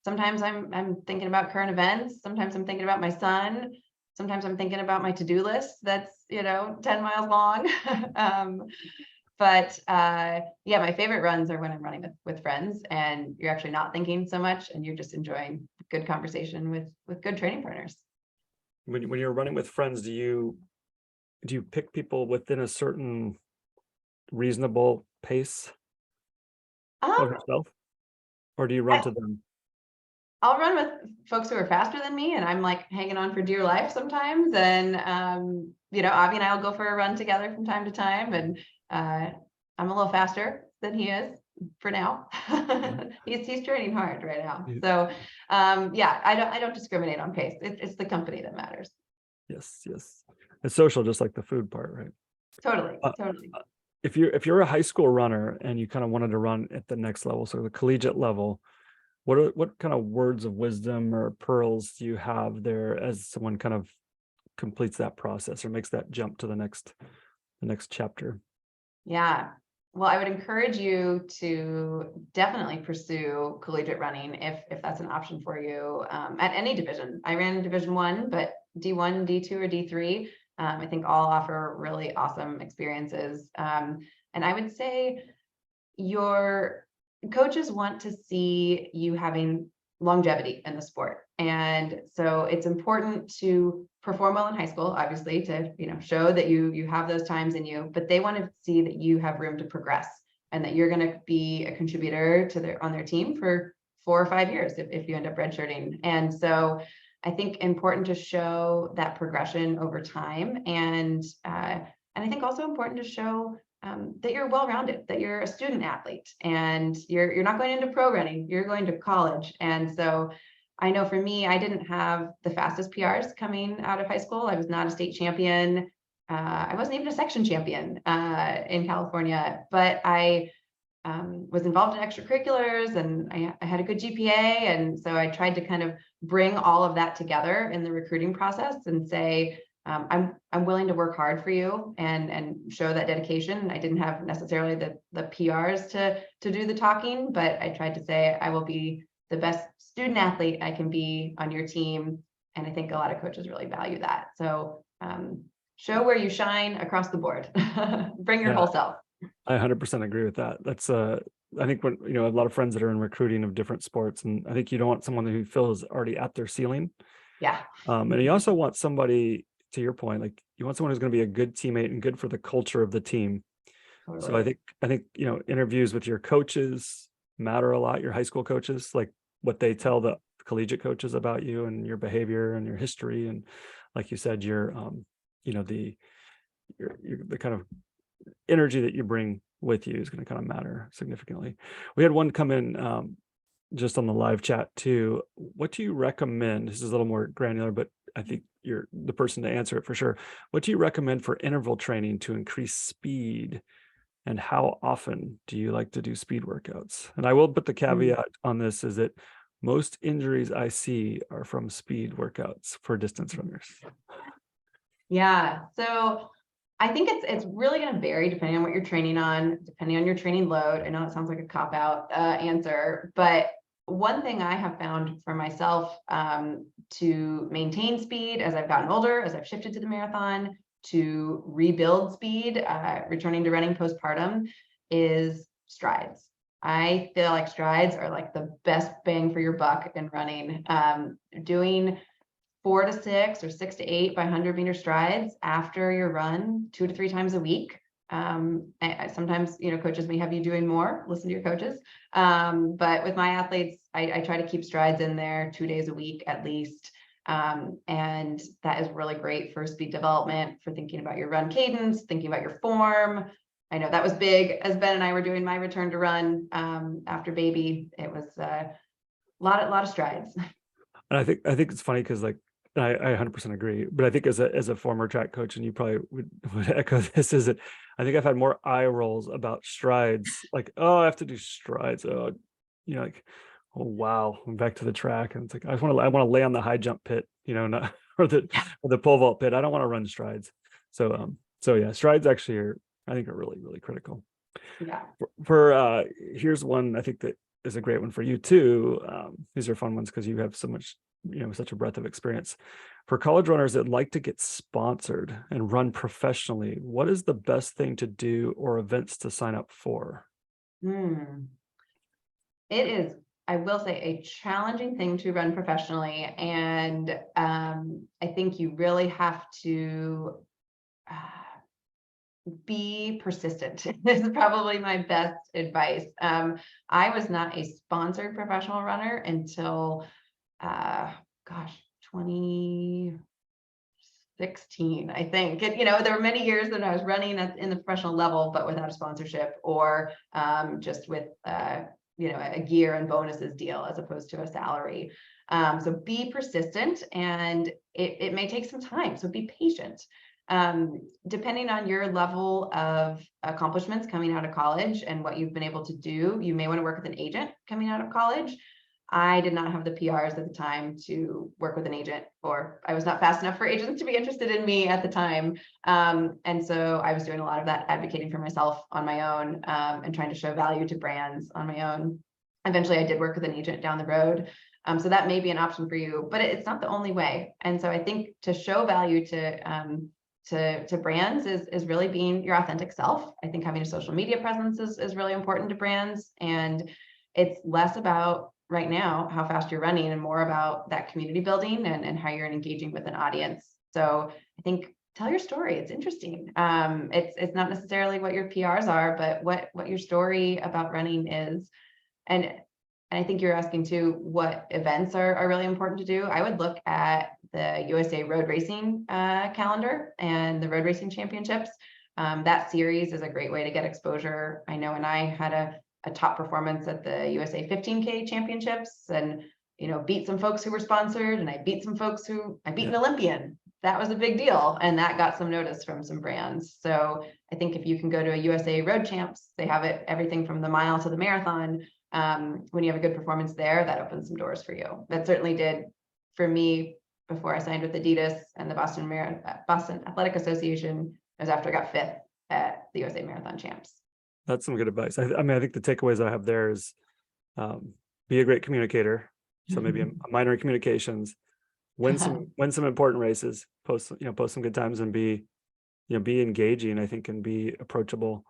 Sometimes I'm thinking about current events. Sometimes I'm thinking about my son. Sometimes I'm thinking about my to-do list that's 10 miles long. But yeah, my favorite runs are when I'm running with friends, and you're actually not thinking so much, and you're just enjoying good conversation with good training partners. When you're running with friends, do you pick people within a certain reasonable pace of yourself, or do you run to them? I'll run with folks who are faster than me, and I'm like hanging on for dear life sometimes. And Avi and I will go for a run together from time to time, and I'm a little faster than he is for now. He's training hard right now. So yeah, I don't discriminate on pace. It's the company that matters. Yes. It's social, just like the food part, right? Totally. If you're a high school runner and you kind of wanted to run at the next level, so the collegiate level, what kind of words of wisdom or pearls do you have there as someone kind of completes that process or makes that jump to the next chapter? Yeah. Well, I would encourage you to definitely pursue collegiate running if that's an option for you at any division. I ran Division I, but D1, D2, or D3, I think all offer really awesome experiences. And I would say your coaches want to see you having longevity in the sport. And so it's important to perform well in high school, obviously, to show that you have those times in you, but they want to see that you have room to progress and that you're going to be a contributor on their team for 4 or 5 years if you end up redshirting. And so I think important to show that progression over time, and I think also important to show that you're well-rounded, that you're a student athlete, and you're not going into pro running, you're going to college. And so I know for me, I didn't have the fastest PRs coming out of high school. I was not a state champion. I wasn't even a section champion in California, but I was involved in extracurriculars, and I had a good GPA. And so I tried to kind of bring all of that together in the recruiting process and say, I'm willing to work hard for you and show that dedication. I didn't have necessarily the PRs to do the talking, but I tried to say I will be the best student athlete I can be on your team. And I think a lot of coaches really value that. So show where you shine across the board. Bring your Yeah, whole self. I 100% agree with that. That's I think when, I have a lot of friends that are in recruiting of different sports, and I think you don't want someone who feels already at their ceiling. Yeah. And you also want somebody, to your point, like you want someone who's going to be a good teammate and good for the culture of the team. Totally. So I think, interviews with your coaches matter a lot, your high school coaches, like what they tell the collegiate coaches about you and your behavior and your history. And like you said, your, the kind of energy that you bring with you is going to kind of matter significantly. We had one come in just on the live chat too. What do you recommend? This is a little more granular, but I think you're the person to answer it for sure. What do you recommend for interval training to increase speed? And how often do you like to do speed workouts? And I will put the caveat on this is that most injuries I see are from speed workouts for distance runners. Yeah. So I think it's really going to vary depending on what you're training on, depending on your training load. I know it sounds like a cop-out answer, but one thing I have found for myself to maintain speed as I've gotten older, as I've shifted to the marathon, to rebuild speed, returning to running postpartum, is strides. I feel like strides are like the best bang for your buck in running. Doing 4 to 6 or 6 to 8 by 100-meter strides after your run 2 to 3 times a week. Sometimes, coaches may have you doing more, listen to your coaches. But with my athletes, I try to keep strides in there 2 days a week at least. And that is really great for speed development, for thinking about your run cadence, thinking about your form. I know that was big as Ben and I were doing my return to run after baby. It was a lot of strides. And I think it's funny because I 100% agree, but I think as a former track coach, and you probably would echo this, is that I think I've had more eye rolls about strides, like, oh, I have to do strides. Oh, like, oh wow, I'm back to the track, and it's like I want to lay on the high jump pit, not or the pole vault pit. I don't want to run strides. So yeah, strides actually are really, really critical. Yeah. For here's one I think that is a great one for you too. These are fun ones because you have so much, such a breadth of experience. For college runners that like to get sponsored and run professionally, what is the best thing to do or events to sign up for? It is, I will say, a challenging thing to run professionally. And I think you really have to be persistent. This is probably my best advice. I was not a sponsored professional runner until, 2016, I think. There were many years that I was running in the professional level, but without a sponsorship or just with, a gear and bonuses deal as opposed to a salary. So be persistent, and it may take some time. So be patient. Depending on your level of accomplishments coming out of college and what you've been able to do, you may want to work with an agent coming out of college. I did not have the PRs at the time to work with an agent, or I was not fast enough for agents to be interested in me at the time. And so I was doing a lot of that advocating for myself on my own, and trying to show value to brands on my own. Eventually I did work with an agent down the road. So that may be an option for you, but it's not the only way. And so I think to show value to brands is really being your authentic self. I think having a social media presence is really important to brands, and it's less about right now how fast you're running and more about that community building and how you're engaging with an audience. So I think tell your story. It's interesting. It's not necessarily what your PRs are, but what your story about running is. And I think you're asking too, what events are really important to do. I would look at the USA Road Racing calendar and the Road Racing Championships. That series is a great way to get exposure. I know, and I had a top performance at the USA 15K Championships, and beat some folks who were sponsored, and I beat some folks who I beat an Olympian. That was a big deal, and that got some notice from some brands. So I think if you can go to a USA Road Champs, they have everything from the mile to the marathon. When you have a good performance there, that opens some doors for you. That certainly did for me before I signed with Adidas and the Boston Athletic Association. It was after I got 5th at the USA Marathon Champs. That's some good advice. I mean, I think the takeaways I have there is be a great communicator. So maybe a minor in communications, win some important races, post some good times, and be engaging, I think, and be approachable.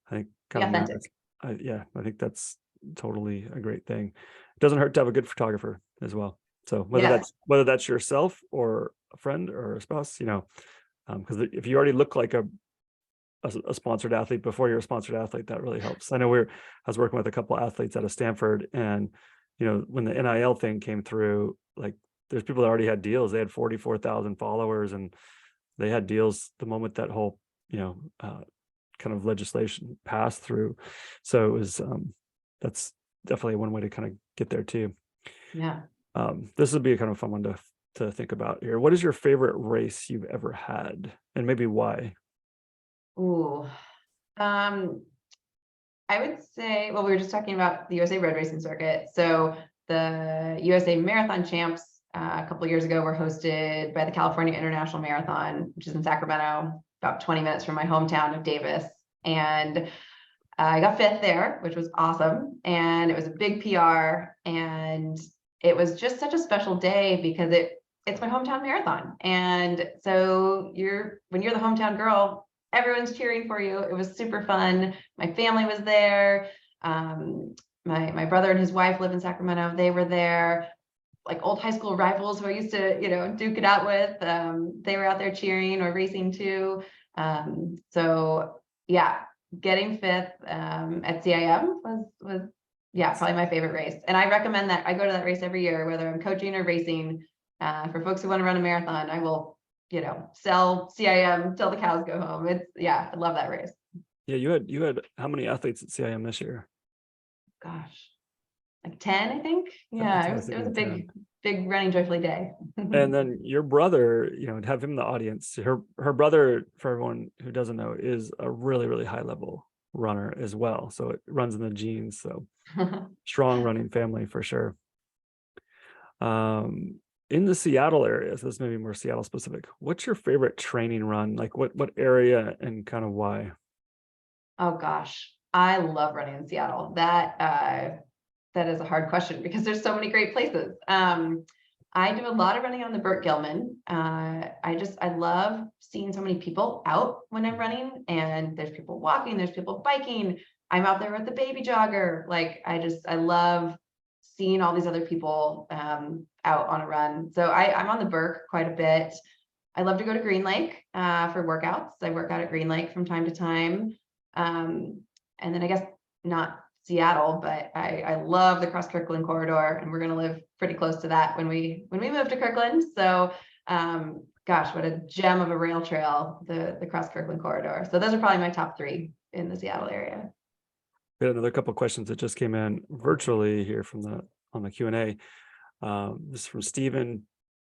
I think kind of authentic. I think that's totally a great thing. It doesn't hurt to have a good photographer as well. So whether that's yourself or a friend or a spouse, because if you already look like a sponsored athlete before you're a sponsored athlete, that really helps. I know I was working with a couple athletes out of Stanford, and when the NIL thing came through, like there's people that already had deals. They had 44,000 followers, and they had deals the moment that whole kind of legislation passed through. So it was that's definitely one way to kind of get there too. Yeah. This would be a kind of fun one to think about here. What is your favorite race you've ever had, and maybe why? Ooh. I would say, well, we were just talking about the USA road racing circuit. So the USA Marathon Champs a couple of years ago were hosted by the California International Marathon, which is in Sacramento, about 20 minutes from my hometown of Davis. And I got 5th there, which was awesome. And it was a big PR. And it was just such a special day because it's my hometown marathon. And so when you're the hometown girl, everyone's cheering for you. It was super fun. My family was there. My brother and his wife live in Sacramento. They were there. Like old high school rivals who I used to, duke it out with. They were out there cheering or racing too. So yeah, getting 5th at CIM was probably my favorite race. And I recommend that I go to that race every year, whether I'm coaching or racing. For folks who want to run a marathon, I will sell CIM till the cows go home. I love that race. Yeah, you had how many athletes at CIM this year? Gosh, like 10, I think. Yeah, it was a big running joyfully day. And then your brother, have him in the audience. Her brother, for everyone who doesn't know, is a really, really high level runner as well. So it runs in the genes. So strong running family for sure. In the Seattle area, so this may be more Seattle specific, what's your favorite training run? Like what area and kind of why? Oh gosh, I love running in Seattle. That is a hard question because there's so many great places. I do a lot of running on the Burt Gilman. I love seeing so many people out when I'm running, and there's people walking, there's people biking. I'm out there with the baby jogger. Like I love seeing all these other people out on a run. So I'm on the Burke quite a bit. I love to go to Green Lake for workouts. I work out at Green Lake from time to time. And then I guess not Seattle, but I love the Cross Kirkland corridor, and we're going to live pretty close to that when we move to Kirkland. So gosh, what a gem of a rail trail, the Cross Kirkland corridor. So those are probably my top 3 in the Seattle area. We had another couple of questions that just came in virtually here on the Q&A. This is from Steven.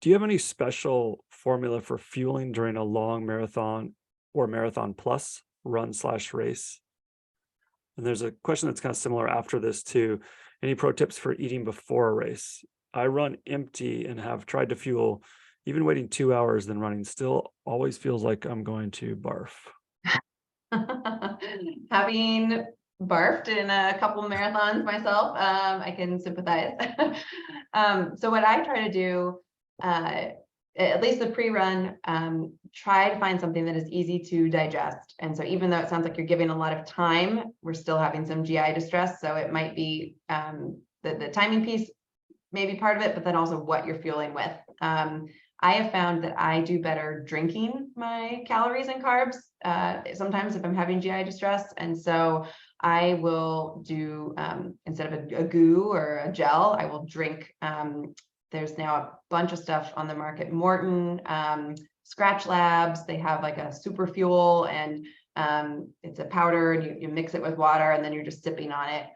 Do you have any special formula for fueling during a long marathon or marathon plus run/race? And there's a question that's kind of similar after this too. Any pro tips for eating before a race? I run empty and have tried to fuel, even waiting 2 hours then running still always feels like I'm going to barf. Having barfed in a couple marathons myself, I can sympathize. So what I try to do, at least the pre-run, try to find something that is easy to digest. And so even though it sounds like you're giving a lot of time, we're still having some GI distress. So it might be the timing piece, maybe part of it, but then also what you're fueling with. I have found that I do better drinking my calories and carbs sometimes if I'm having GI distress. And so I will do, instead of a goo or a gel, I will drink. There's now a bunch of stuff on the market. Morton, Scratch Labs, they have like a super fuel, and it's a powder, and you mix it with water, and then you're just sipping on it.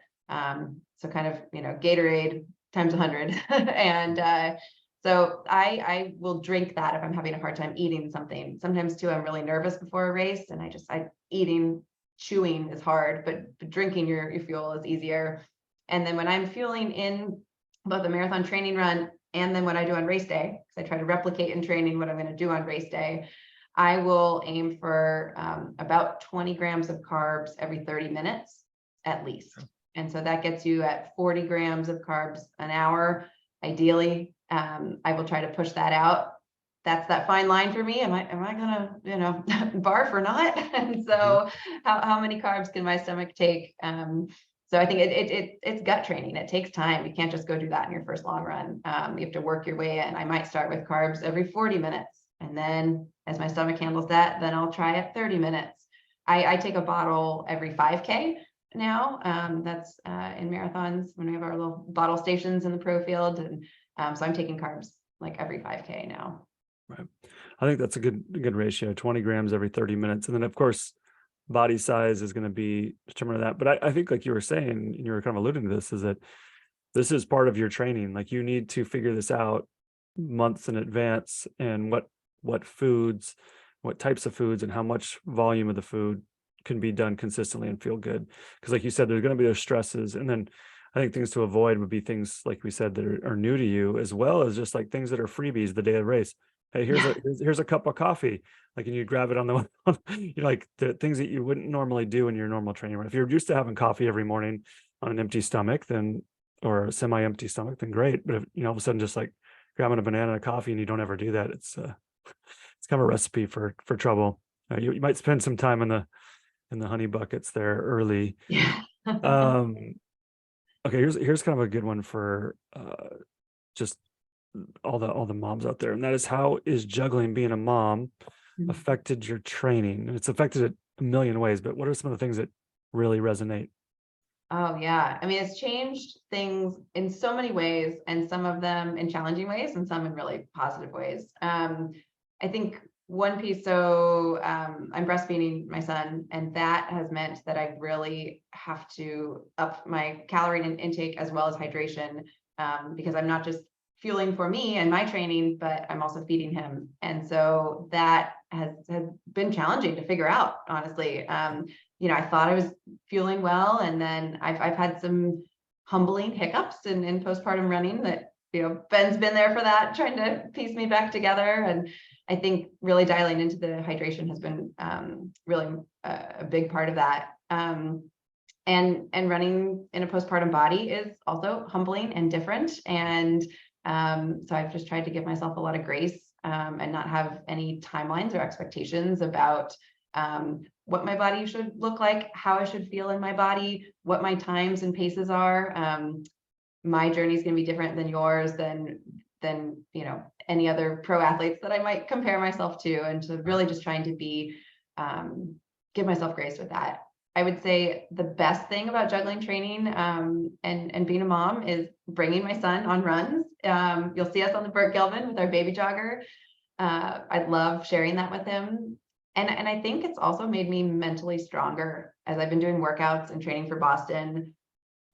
So kind of, Gatorade times 100. And so I will drink that if I'm having a hard time eating something. Sometimes too, I'm really nervous before a race, and chewing is hard, but drinking your fuel is easier. And then when I'm fueling in both the marathon training run and then what I do on race day, because I try to replicate in training what I'm going to do on race day, I will aim for about 20 grams of carbs every 30 minutes at least. And so that gets you at 40 grams of carbs an hour. Ideally, I will try to push that out. That's that fine line for me. Am I gonna, barf or not? And so how many carbs can my stomach take? So I think it's gut training. It takes time. You can't just go do that in your first long run. You have to work your way in. I might start with carbs every 40 minutes. And then as my stomach handles that, then I'll try at 30 minutes. I take a bottle every 5K now. That's in marathons when we have our little bottle stations in the pro field. And so I'm taking carbs like every 5K now. Right. I think that's a good ratio, 20 grams every 30 minutes. And then of course, body size is going to be determined of that. But I think like you were saying, and you were kind of alluding to this, is that this is part of your training. Like you need to figure this out months in advance, and what foods, what types of foods, and how much volume of the food can be done consistently and feel good. Because like you said, there's going to be those stresses. And then I think things to avoid would be things like we said that are new to you, as well as just like things that are freebies the day of the race. Hey, here's a cup of coffee. Like, and you grab it on the, like the things that you wouldn't normally do in your normal training run. If you're used to having coffee every morning on an empty stomach, then, or a semi-empty stomach, then great. But if, all of a sudden just like grabbing a banana and a coffee and you don't ever do that, it's kind of a recipe for trouble. You might spend some time in the honey buckets there early. Yeah. Okay, here's kind of a good one for just all the moms out there, and that is, how is juggling being a mom affected your training? And it's affected it a million ways, but what are some of the things that really resonate? Oh yeah, I mean, it's changed things in so many ways, and some of them in challenging ways and some in really positive ways. I think one piece, so I'm breastfeeding my son, and that has meant that I really have to up my calorie intake as well as hydration, because I'm not just fueling for me and my training, but I'm also feeding him. And so that has been challenging to figure out, honestly. I thought I was fueling well, and then I've had some humbling hiccups in postpartum running that, Ben's been there for that, trying to piece me back together. And I think really dialing into the hydration has been really a big part of that. And running in a postpartum body is also humbling and different. And so I've just tried to give myself a lot of grace, and not have any timelines or expectations about what my body should look like, how I should feel in my body, what my times and paces are. My journey is going to be different than yours, than any other pro athletes that I might compare myself to, and so really just trying to be give myself grace with that. I would say the best thing about juggling training and being a mom is bringing my son on runs. You'll see us on the Burt Gelvin with our baby jogger. I love sharing that with him. And I think it's also made me mentally stronger as I've been doing workouts and training for Boston.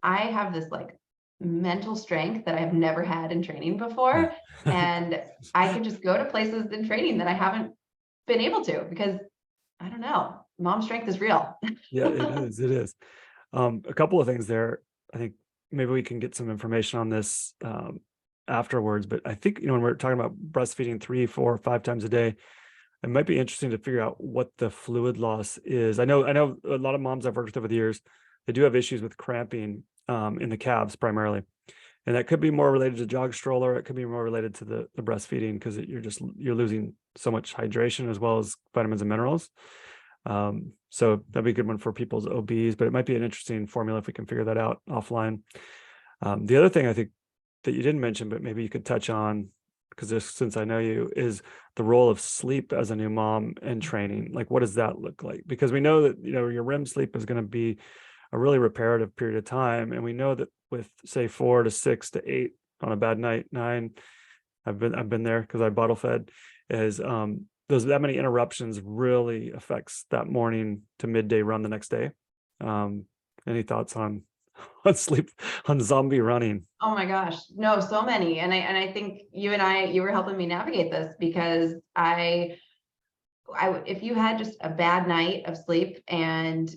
I have this like mental strength that I've never had in training before. And I can just go to places in training that I haven't been able to, because I don't know, mom strength is real. Yeah, it is. A couple of things there. I think maybe we can get some information on this afterwards, but I think, when we're talking about breastfeeding 3, 4, 5 times a day, it might be interesting to figure out what the fluid loss is. I know a lot of moms I've worked with over the years, they do have issues with cramping in the calves primarily. And that could be more related to jog stroller. It could be more related to the breastfeeding, because you're losing so much hydration as well as vitamins and minerals. So that'd be a good one for people's OBs, but it might be an interesting formula if we can figure that out offline. The other thing I think that you didn't mention, but maybe you could touch on, because since I know you, is the role of sleep as a new mom and training. Like, what does that look like? Because we know that, your REM sleep is going to be a really reparative period of time. And we know that with say 4 to 6 to 8 on a bad night, 9, I've been there because I bottle fed, is that many interruptions really affects that morning to midday run the next day. Any thoughts on sleep, on zombie running? Oh my gosh, no, so many. And I think you were helping me navigate this, because if you had just a bad night of sleep and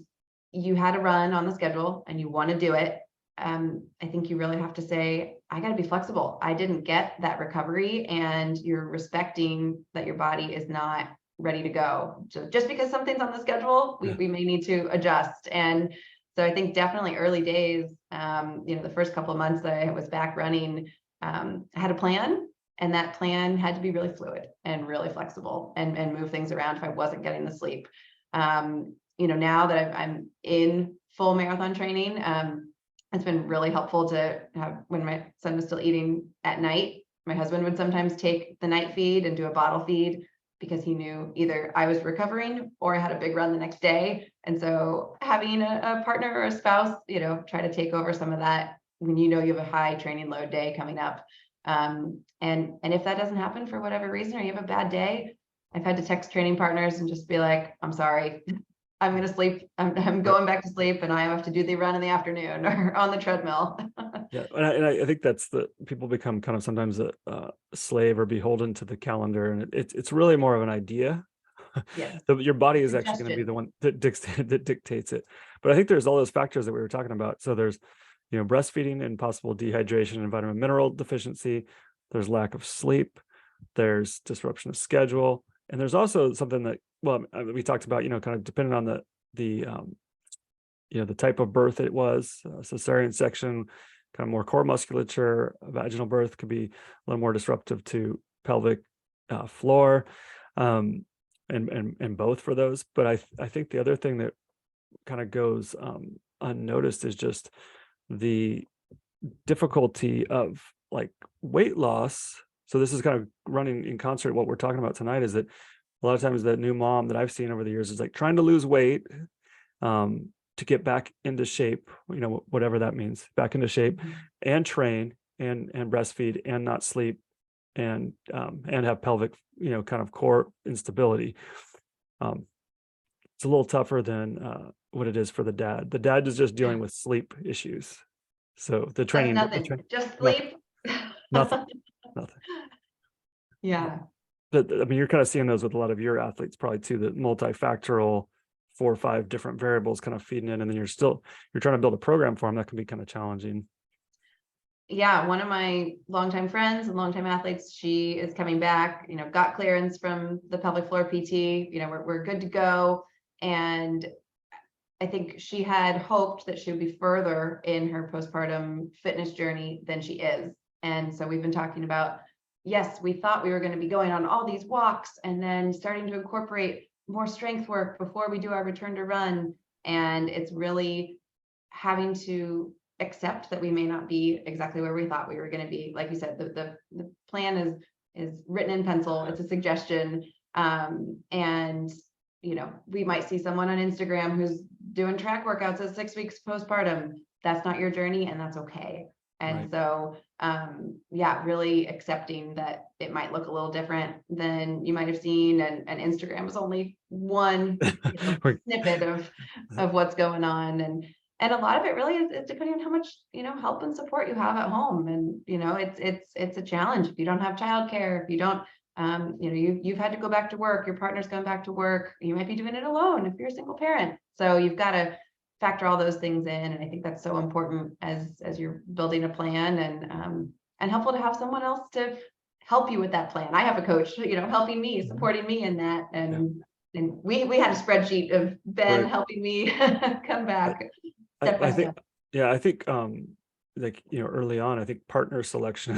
you had a run on the schedule and you want to do it, I think you really have to say, I got to be flexible. I didn't get that recovery, and you're respecting that your body is not ready to go. Just because something's on the schedule, we may need to adjust. And so I think definitely early days, the first couple of months that I was back running, I had a plan, and that plan had to be really fluid and really flexible, and move things around if I wasn't getting the sleep. Now that I'm in full marathon training, it's been really helpful to have, when my son was still eating at night, my husband would sometimes take the night feed and do a bottle feed, because he knew either I was recovering or I had a big run the next day. And so having a partner or a spouse, try to take over some of that when you have a high training load day coming up. And if that doesn't happen for whatever reason, or you have a bad day, I've had to text training partners and just be like, I'm sorry, I'm going to sleep. I'm going back to sleep, and I have to do the run in the afternoon or on the treadmill. Yeah, and I think that's people become kind of sometimes a slave or beholden to the calendar, and it's really more of an idea. Yes. So your body is actually going to be the one that dictates it. But I think there's all those factors that we were talking about. So there's, breastfeeding and possible dehydration and vitamin mineral deficiency. There's lack of sleep. There's disruption of schedule, and there's also something that, we talked about, kind of depending on the type of birth it was, cesarean section, kind of more core musculature. Vaginal birth could be a little more disruptive to pelvic floor, and both for those. But I think the other thing that kind of goes unnoticed is just the difficulty of like weight loss. So this is kind of running in concert. What we're talking about tonight is that a lot of times the new mom that I've seen over the years is like trying to lose weight, to get back into shape, whatever that means, back into shape, and train and breastfeed and not sleep, and have pelvic, kind of core instability. It's a little tougher than what it is for the dad. The dad is just dealing with sleep issues. So the training, just sleep. Nothing. Yeah. But I mean, you're kind of seeing those with a lot of your athletes probably too, the multifactorial 4 or 5 different variables kind of feeding in, and then you're trying to build a program for them. That can be kind of challenging. Yeah, one of my longtime friends and longtime athletes, she is coming back, got clearance from the pelvic floor PT, we're good to go. And I think she had hoped that she would be further in her postpartum fitness journey than she is. And so we've been talking about, yes, we thought we were going to be going on all these walks and then starting to incorporate more strength work before we do our return to run. And it's really having to accept that we may not be exactly where we thought we were going to be. Like you said, the plan is written in pencil. It's a suggestion. And we might see someone on Instagram who's doing track workouts at 6 weeks postpartum. That's not your journey, and that's okay. And Right. so, really accepting that it might look a little different than you might have seen, and Instagram is only one snippet of what's going on, and a lot of it really is depending on how much help and support you have at home. And it's a challenge if you don't have childcare, if you don't. You've had to go back to work, your partner's going back to work, you might be doing it alone if you're a single parent. So you've got to factor all those things in. And I think that's so important as you're building a plan, and helpful to have someone else to help you with that plan. I have a coach, helping me, supporting me in that. And we had a spreadsheet of Ben helping me come back. I think early on, I think partner selection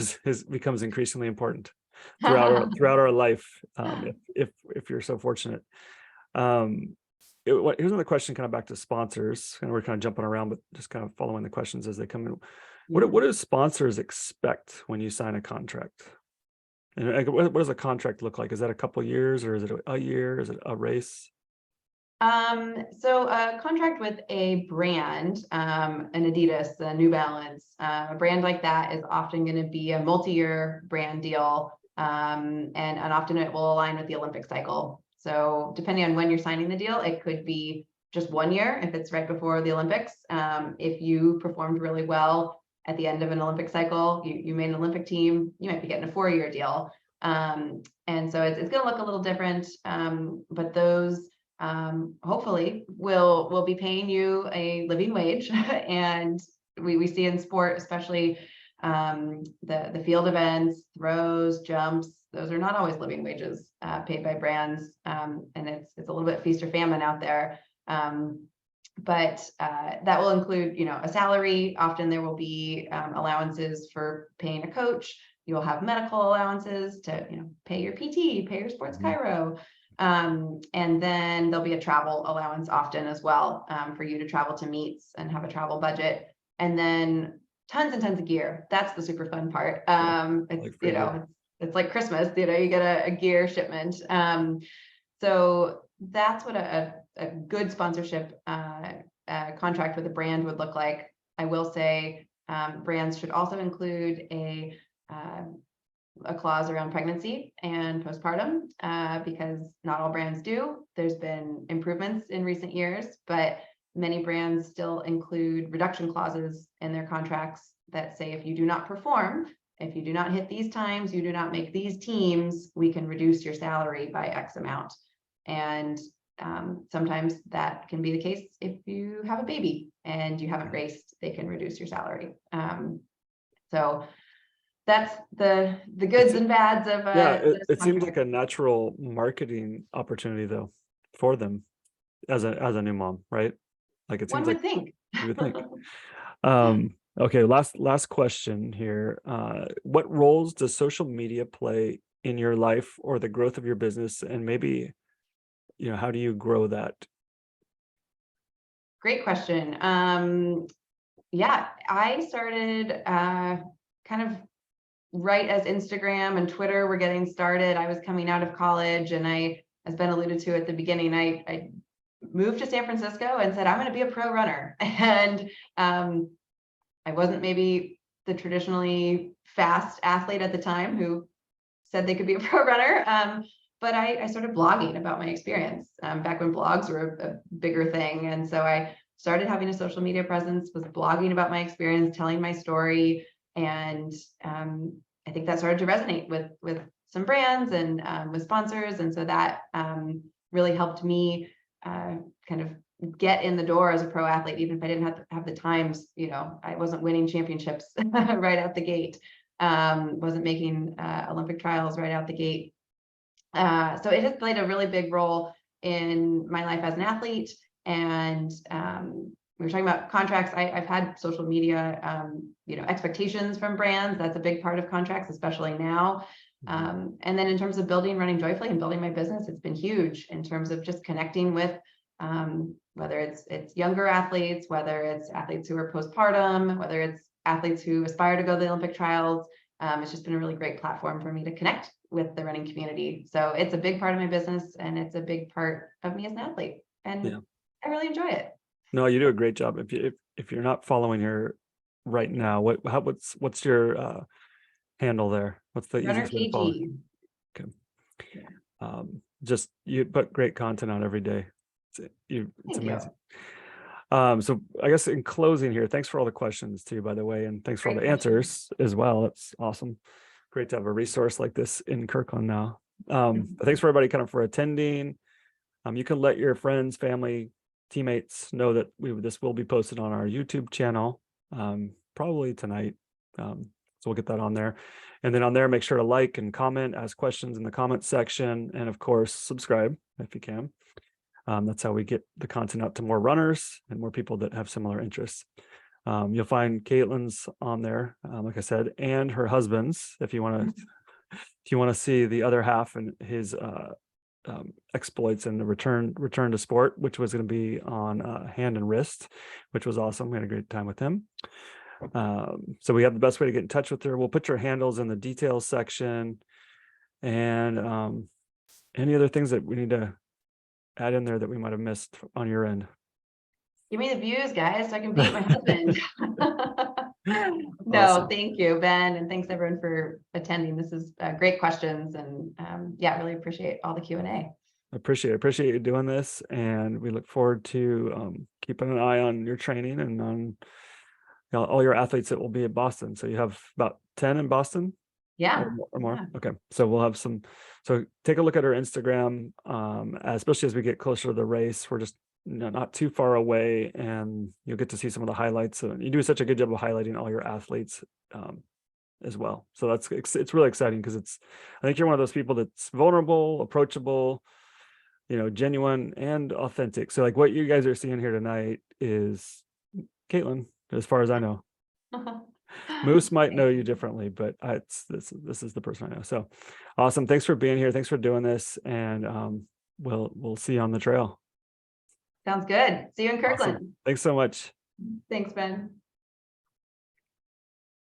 becomes increasingly important throughout our life, if you're so fortunate. Here's another question, kind of back to sponsors, and we're kind of jumping around, but just kind of following the questions as they come in. What do sponsors expect when you sign a contract? And what does a contract look like? Is that a couple years, or is it a year? Is it a race? So a contract with a brand, an Adidas, a New Balance, a brand like that is often going to be a multi-year brand deal. And often it will align with the Olympic cycle. So depending on when you're signing the deal, it could be just 1 year if it's right before the Olympics. If you performed really well at the end of an Olympic cycle, you made an Olympic team, you might be getting a 4-year deal. And so it's going to look a little different, but those hopefully will be paying you a living wage and we see in sport, especially the field events, throws, jumps, those are not always living wages paid by brands. And it's a little bit feast or famine out there. But that will include, a salary. Often there will be allowances for paying a coach. You'll have medical allowances to, pay your PT, pay your sports chiro. And then there'll be a travel allowance often as well, for you to travel to meets and have a travel budget. And then tons and tons of gear. That's the super fun part. It's like Christmas, you get a gear shipment. So that's what a good sponsorship contract with a brand would look like. I will say brands should also include a clause around pregnancy and postpartum, because not all brands do. There's been improvements in recent years, but many brands still include reduction clauses in their contracts that say, if you do not perform, if you do not hit these times, you do not make these teams, we can reduce your salary by X amount. And sometimes that can be the case if you have a baby and you haven't raced, they can reduce your salary. So that's the goods and bads of it seems like a natural marketing opportunity though for them as a new mom, right? Like it seems one like would think. you would think. Okay, last question here. What roles does social media play in your life or the growth of your business, and maybe how do you grow that? Great question. Yeah, I started kind of right as Instagram and Twitter were getting started. I was coming out of college, and as Ben alluded to at the beginning, I moved to San Francisco and said, I'm going to be a pro runner. And I wasn't maybe the traditionally fast athlete at the time who said they could be a pro runner. But I started blogging about my experience back when blogs were a bigger thing. And so I started having a social media presence, was blogging about my experience, telling my story. And I think that started to resonate with some brands and with sponsors. And so that really helped me kind of get in the door as a pro athlete, even if I didn't have the times. I wasn't winning championships right out the gate, wasn't making Olympic trials right out the gate. So it has played a really big role in my life as an athlete. And we were talking about contracts. I've had social media, expectations from brands. That's a big part of contracts, especially now. And then in terms of running joyfully and building my business, it's been huge in terms of just connecting with whether it's younger athletes, whether it's athletes who are postpartum, whether it's athletes who aspire to go to the Olympic trials. It's just been a really great platform for me to connect with the running community. So it's a big part of my business, and it's a big part of me as an athlete. And I really enjoy it. No, you do a great job. If you're not following her right now, what's your handle there? What's the Runner easiest way to follow? KG. Okay. Just you put great content out every day. It's amazing. So I guess in closing here, thanks for all the questions too, by the way, and thanks for all the answers as well. It's awesome. Great to have a resource like this in Kirkland now. But thanks for everybody kind of for attending. You can let your friends, family, teammates know that this will be posted on our YouTube channel probably tonight. So we'll get that on there. And then on there, make sure to like and comment, ask questions in the comment section, and of course, subscribe if you can. That's how we get the content out to more runners and more people that have similar interests. You'll find Kaitlin's on there, like I said, and her husband's, if you want to see the other half and his exploits in the return to sport, which was going to be on hand and wrist, which was awesome. We had a great time with him. So we have the best way to get in touch with her. We'll put your handles in the details section, and any other things that we need to add in there that we might have missed on your end. Give me the views, guys, so I can beat my husband. No, Awesome. Thank you, Ben, and thanks everyone for attending. This is great questions, and really appreciate all the Q&A. Appreciate you doing this, and we look forward to keeping an eye on your training and on all your athletes that will be at Boston. So you have about 10 in Boston? Yeah. Or more. Yeah. Okay. So we'll have some, so take a look at our Instagram, especially as we get closer to the race. We're just not too far away, and you'll get to see some of the highlights. So you do such a good job of highlighting all your athletes as well. So it's really exciting because I think you're one of those people that's vulnerable, approachable, genuine and authentic. So like what you guys are seeing here tonight is Kaitlin, as far as I know. Moose might know you differently, but this is the person I know. So awesome. Thanks for being here. Thanks for doing this. And we'll see you on the trail. Sounds good. See you in Kirkland. Awesome. Thanks so much. Thanks, Ben.